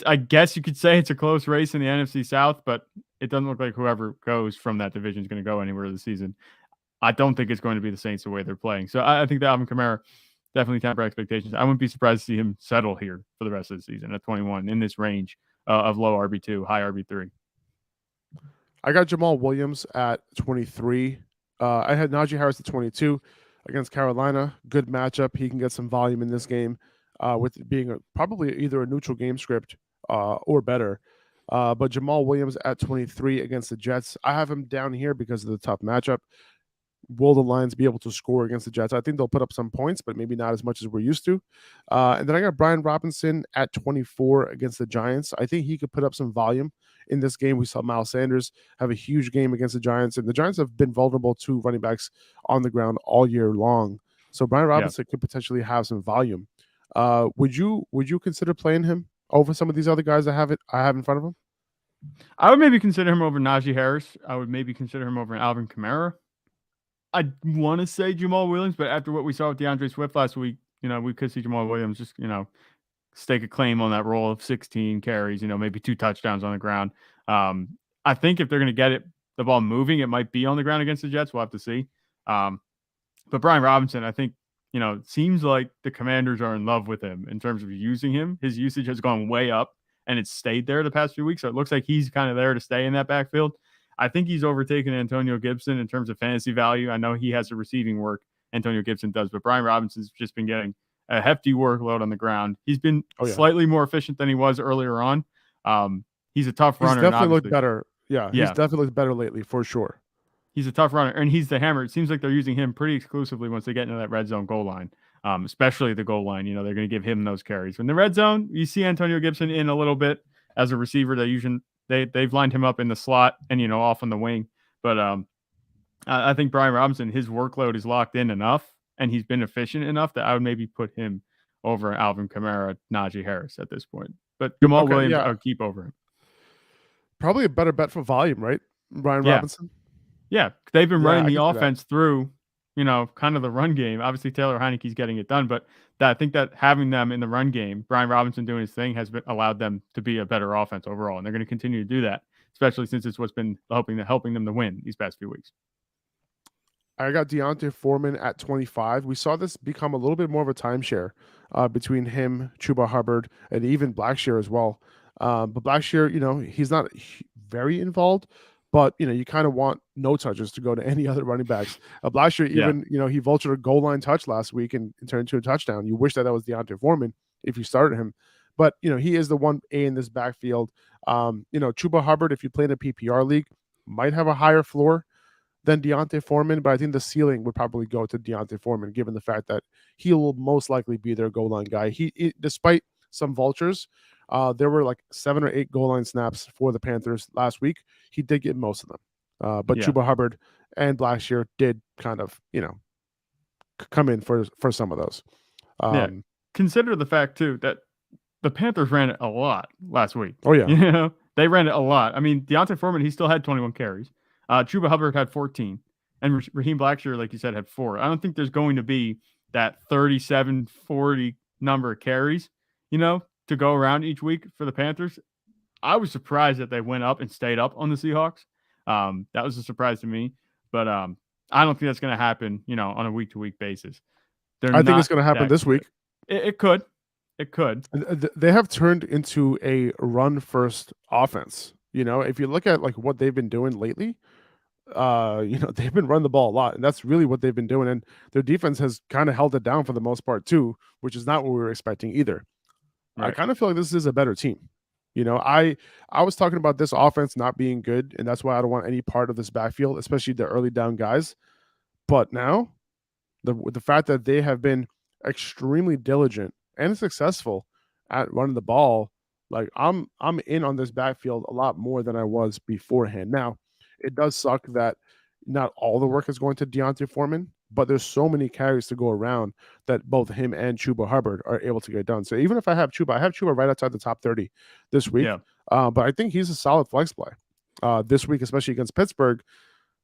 B: I guess you could say it's a close race in the NFC South, but it doesn't look like whoever goes from that division is going to go anywhere this season. I don't think it's going to be the Saints the way they're playing. So I think that Alvin Kamara definitely temper expectations. I wouldn't be surprised to see him settle here for the rest of the season at 21 in this range of low RB2, high RB3.
A: I got Jamal Williams at 23. I had Najee Harris at 22 against Carolina. Good matchup. He can get some volume in this game with it being probably either a neutral game script or better. But Jamal Williams at 23 against the Jets. I have him down here because of the tough matchup. Will the Lions be able to score against the Jets? I think they'll put up some points, but maybe not as much as we're used to. And then I got Brian Robinson at 24 against the Giants. I think he could put up some volume in this game. We saw Miles Sanders have a huge game against the Giants, and the Giants have been vulnerable to running backs on the ground all year long. So Brian Robinson could potentially have some volume. Would you consider playing him over some of these other guys I have in front of him?
B: I would maybe consider him over Najee Harris. I would maybe consider him over Alvin Kamara. I want to say Jamal Williams, but after what we saw with DeAndre Swift last week, we could see Jamal Williams just, stake a claim on that role of 16 carries, maybe 2 touchdowns on the ground. I think if they're going to get the ball moving, it might be on the ground against the Jets. We'll have to see. But Brian Robinson, I think, it seems like the Commanders are in love with him in terms of using him. His usage has gone way up, and it's stayed there the past few weeks. So it looks like he's kind of there to stay in that backfield. I think he's overtaken Antonio Gibson in terms of fantasy value. I know he has the receiving work. Antonio Gibson does, but Brian Robinson's just been getting a hefty workload on the ground. He's been slightly more efficient than he was earlier on. He's a tough runner.
A: He's definitely looked better. Yeah, he's definitely looked better lately for sure.
B: He's a tough runner, and he's the hammer. It seems like they're using him pretty exclusively once they get into that red zone goal line, especially the goal line. They're going to give him those carries. In the red zone, you see Antonio Gibson in a little bit as a receiver. They've lined him up in the slot and, off on the wing. But I think Brian Robinson, his workload is locked in enough, and he's been efficient enough that I would maybe put him over Alvin Kamara, Najee Harris at this point. But Jamal Williams, I would keep over him.
A: Probably a better bet for volume, right? Brian Robinson?
B: Yeah, they've been running the offense through, kind of the run game. Obviously, Taylor Heineke's getting it done, but I think that having them in the run game, Brian Robinson doing his thing, has allowed them to be a better offense overall, and they're going to continue to do that, especially since it's what's been helping them to win these past few weeks.
A: I got D'Onta Foreman at 25. We saw this become a little bit more of a timeshare between him, Chuba Hubbard, and even Blackshear as well. But Blackshear, he's not very involved, but you kind of want no touches to go to any other running backs. Blackshear even, he vultured a goal line touch last week and turned into a touchdown. You wish that was D'Onta Foreman if you started him, but he is the 1A in this backfield. Chuba Hubbard, if you play in a PPR league, might have a higher floor than D'Onta Foreman, but I think the ceiling would probably go to D'Onta Foreman, given the fact that he will most likely be their goal line guy. Despite some vultures, there were like 7 or 8 goal line snaps for the Panthers last week. He did get most of them, but Chuba Hubbard and Blackshear did kind of, come in for some of those.
B: Consider the fact too that the Panthers ran it a lot last week.
A: Oh yeah,
B: they ran it a lot. I mean, D'Onta Foreman, he still had 21 carries. Chuba Hubbard had 14, and Raheem Blackshear, like you said, had 4. I don't think there's going to be that 37, 40 number of carries, to go around each week for the Panthers. I was surprised that they went up and stayed up on the Seahawks. That was a surprise to me, but I don't think that's going to happen, on a week-to-week basis.
A: I think it's going to happen this week.
B: It could. It could.
A: They have turned into a run-first offense. If you look at like what they've been doing lately, they've been running the ball a lot, and that's really what they've been doing. And their defense has kind of held it down for the most part too, which is not what we were expecting either. Right. I kind of feel like this is a better team. I was talking about this offense not being good, and that's why I don't want any part of this backfield, especially the early down guys. But now, the fact that they have been extremely diligent and successful at running the ball, like I'm in on this backfield a lot more than I was beforehand. Now, it does suck that not all the work is going to D'Onta Foreman, but there's so many carries to go around that both him and Chuba Hubbard are able to get done. So even if I have Chuba right outside the top 30 this week. Yeah. But I think he's a solid flex play this week, especially against Pittsburgh.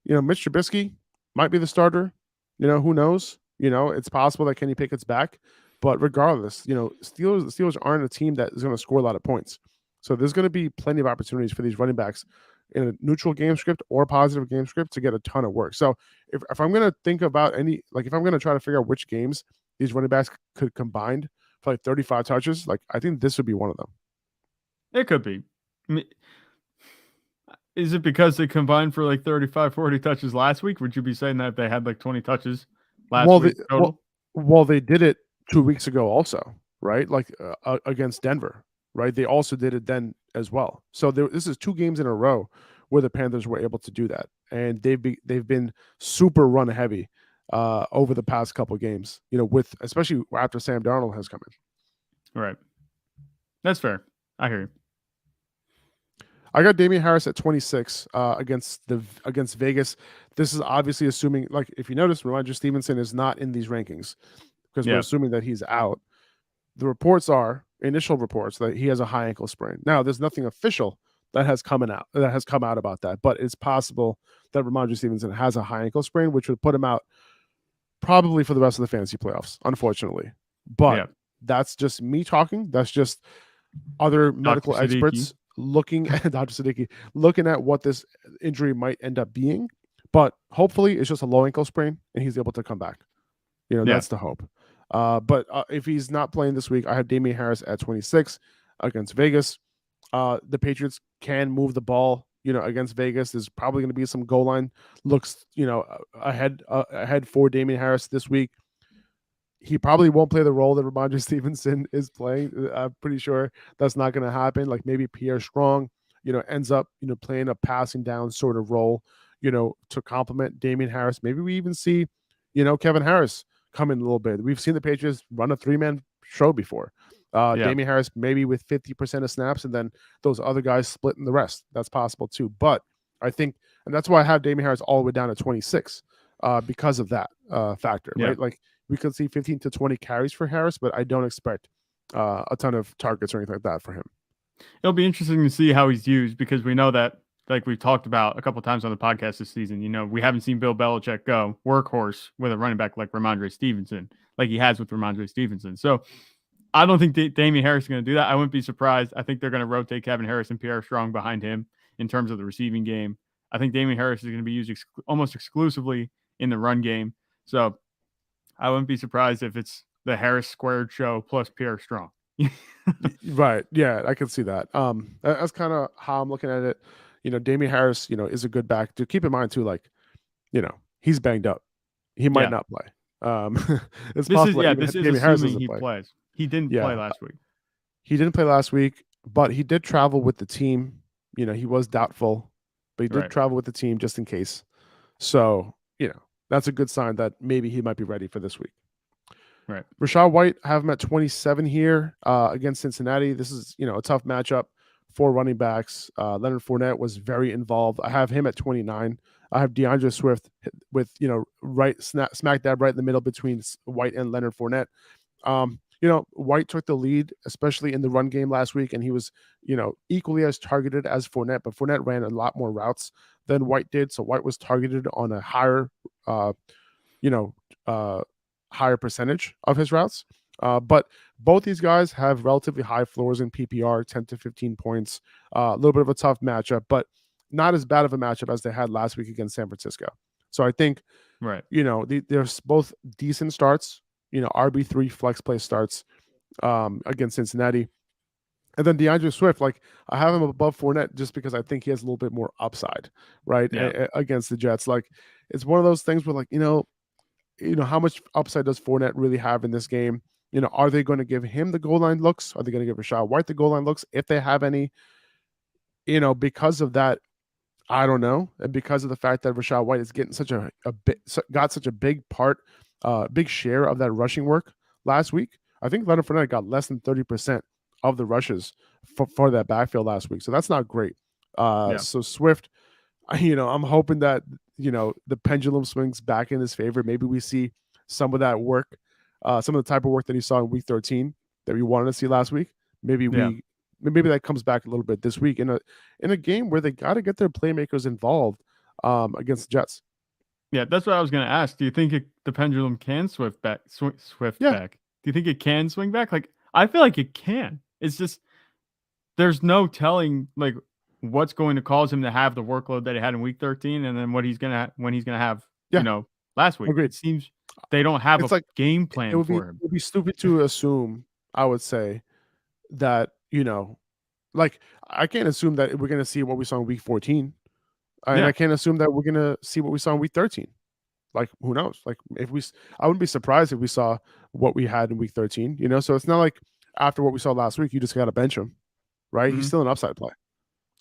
A: Mitch Trubisky might be the starter. Who knows? It's possible that Kenny Pickett's back, but regardless, the Steelers aren't a team that is going to score a lot of points. So there's going to be plenty of opportunities for these running backs in a neutral game script or positive game script to get a ton of work. So if I'm going to think about if I'm going to try to figure out which games these running backs could combine for like 35 touches, I think this would be one of them.
B: It could be. I mean, is it because they combined for like 35, 40 touches last week? Would you be saying that if they had like 20 touches last week total?
A: Well, they did it 2 weeks ago also, right? Against Denver, right? They also did it then as well. So this is 2 games in a row where the Panthers were able to do that, and they've been super run heavy over the past couple of games. With especially after Sam Darnold has come in.
B: Right. That's fair. I hear you.
A: I got Damien Harris at 26 against Vegas. This is obviously assuming, if you notice, Ramondre Stevenson is not in these rankings because we're assuming that he's out. The initial reports that he has a high ankle sprain. Now, there's nothing official that has come out about that, but it's possible that Ramondre Stevenson has a high ankle sprain, which would put him out probably for the rest of the fantasy playoffs, unfortunately. But that's just me talking. That's just other medical experts looking at Dr. Siddiqui, looking at what this injury might end up being. But hopefully it's just a low ankle sprain and he's able to come back. That's the hope. But if he's not playing this week, I have Damien Harris at 26 against Vegas. The Patriots can move the ball, against Vegas. There's probably going to be some goal line looks, ahead for Damien Harris this week. He probably won't play the role that Ramondre Stevenson is playing. I'm pretty sure that's not going to happen. Like maybe Pierre Strong, ends up, playing a passing down sort of role, to complement Damien Harris. Maybe we even see, Kevin Harris come in a little bit. We've seen the Patriots run a 3-man show before. Damien Harris maybe with 50% of snaps, and then those other guys splitting the rest. That's possible too. But I think, and that's why I have Damien Harris all the way down to 26 because of that factor, right? Like we could see 15 to 20 carries for Harris, but I don't expect a ton of targets or anything like that for him.
B: It'll be interesting to see how he's used because we know that, like we've talked about a couple of times on the podcast this season, we haven't seen Bill Belichick go workhorse with a running back like Ramondre Stevenson, like he has with Ramondre Stevenson. So I don't think Damien Harris is going to do that. I wouldn't be surprised. I think they're going to rotate Kevin Harris and Pierre Strong behind him in terms of the receiving game. I think Damien Harris is going to be used almost exclusively in the run game. So I wouldn't be surprised if it's the Harris squared show plus Pierre Strong.
A: Right. Yeah, I can see that. That's kind of how I'm looking at it. Damien Harris, is a good back. To keep in mind too, he's banged up. He might not play. It's possible.
B: This is Damien Harris he plays. He didn't play last week.
A: He didn't play last week, but he did travel with the team. He was doubtful, but he did travel with the team just in case. So, that's a good sign that maybe he might be ready for this week.
B: Right.
A: Rachaad White, I have him at 27 here against Cincinnati. This is, a tough matchup for running backs. Leonard Fournette was very involved. I have him at 29. I have DeAndre Swift with, right smack dab right in the middle between White and Leonard Fournette. White took the lead, especially in the run game last week, and he was, equally as targeted as Fournette, but Fournette ran a lot more routes than White did. So White was targeted on a higher, higher percentage of his routes. But both these guys have relatively high floors in PPR, 10 to 15 points, a little bit of a tough matchup, but not as bad of a matchup as they had last week against San Francisco. So I think, there's both decent starts, RB3 flex play starts against Cincinnati. And then DeAndre Swift, I have him above Fournette just because I think he has a little bit more upside, right? Against the Jets. It's one of those things where how much upside does Fournette really have in this game? Are they going to give him the goal line looks? Are they going to give Rachaad White the goal line looks if they have any? Because of that, I don't know. And because of the fact that Rachaad White is getting got such a big part, big share of that rushing work last week. I think Leonard Fournette got less than 30% of the rushes for that backfield last week. So that's not great. So Swift, I'm hoping that, the pendulum swings back in his favor. Maybe we see some of that work, some of the type of work that he saw in week 13 that we wanted to see last week. Maybe that comes back a little bit this week in a game where they got to get their playmakers involved against the Jets.
B: Yeah, that's what I was going to ask. Do you think the pendulum can swift back?
A: Yeah.
B: Back? Do you think it can swing back? Like, I feel like it can. It's just there's no telling like what's going to cause him to have the workload that he had in week 13, and then what he's gonna when he's gonna have
A: Yeah.
B: last week.
A: Agreed.
B: It seems they don't have
A: It's
B: a
A: like
B: game plan for him.
A: It would be stupid to assume, I would say, that, like I can't assume that we're gonna see what we saw in week 14. And
B: Yeah.
A: I can't assume that we're gonna see what we saw in week 13. Like, who knows? Like, I wouldn't be surprised if we saw what we had in week 13. So it's not like after what we saw last week, you just got to bench him, right? He's still an upside play.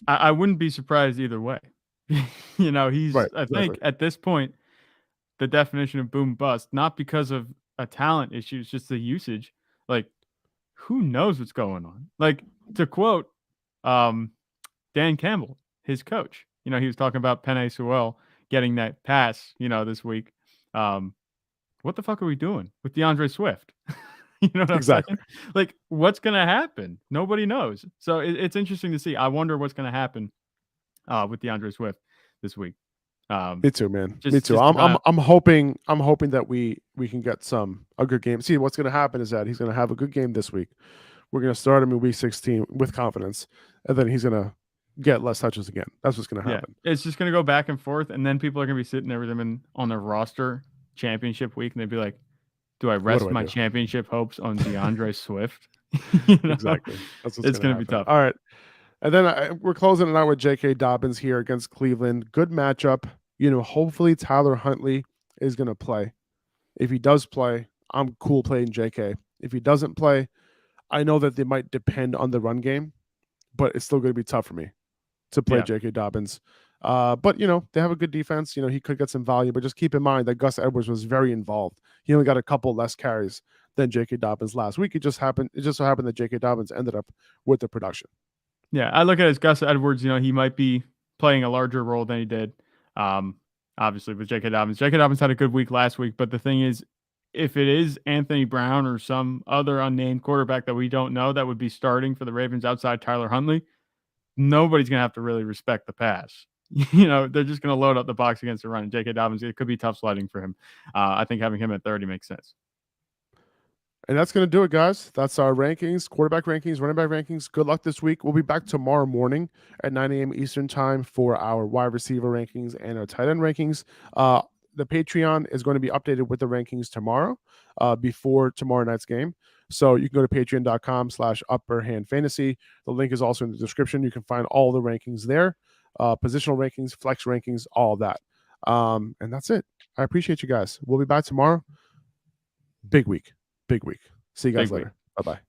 B: I wouldn't be surprised either way. He's
A: Right,
B: I think at this point the definition of boom bust, not because of a talent issue, it's just the usage. Like, who knows what's going on? Like, to quote Dan Campbell, his coach, he was talking about Penei Sewell getting that pass, this week. What the fuck are we doing with DeAndre Swift? You know what I'm saying? Like, what's going to happen? Nobody knows. So it's interesting to see. I wonder what's going to happen with DeAndre Swift this week.
A: Me too, man. Me too. I'm hoping that we can get a good game. See, what's going to happen is that he's going to have a good game this week. We're going to start him in week 16 with confidence, and then he's going to get less touches again. That's what's going to happen.
B: Yeah, it's just going to go back and forth, and then people are going to be sitting there with him on their roster championship week, and they'd be like, "Do I rest my championship hopes on DeAndre Swift?"
A: Exactly. That's what's going to be tough. All right. And then we're closing it out with J.K. Dobbins here against Cleveland. Good matchup. Hopefully Tyler Huntley is going to play. If he does play, I'm cool playing J.K. If he doesn't play, I know that they might depend on the run game, but it's still going to be tough for me to play J.K. Dobbins. But, they have a good defense. He could get some value, but just keep in mind that Gus Edwards was very involved. He only got a couple less carries than J.K. Dobbins last week. It just so happened that J.K. Dobbins ended up with the production.
B: Yeah, I look at it as Gus Edwards, he might be playing a larger role than he did. Obviously with J.K. Dobbins. J.K. Dobbins had a good week last week, but the thing is, if it is Anthony Brown or some other unnamed quarterback that we don't know that would be starting for the Ravens outside Tyler Huntley, nobody's going to have to really respect the pass. They're just going to load up the box against the run. And J.K. Dobbins, it could be tough sledding for him. I think having him at 30 makes sense.
A: And that's going to do it, guys. That's our rankings, quarterback rankings, running back rankings. Good luck this week. We'll be back tomorrow morning at 9 a.m. Eastern time for our wide receiver rankings and our tight end rankings. The Patreon is going to be updated with the rankings tomorrow before tomorrow night's game. So you can go to patreon.com/upperhandfantasy. The link is also in the description. You can find all the rankings there, positional rankings, flex rankings, all of that. And that's it. I appreciate you guys. We'll be back tomorrow. Big week. See you guys later. Bye-bye.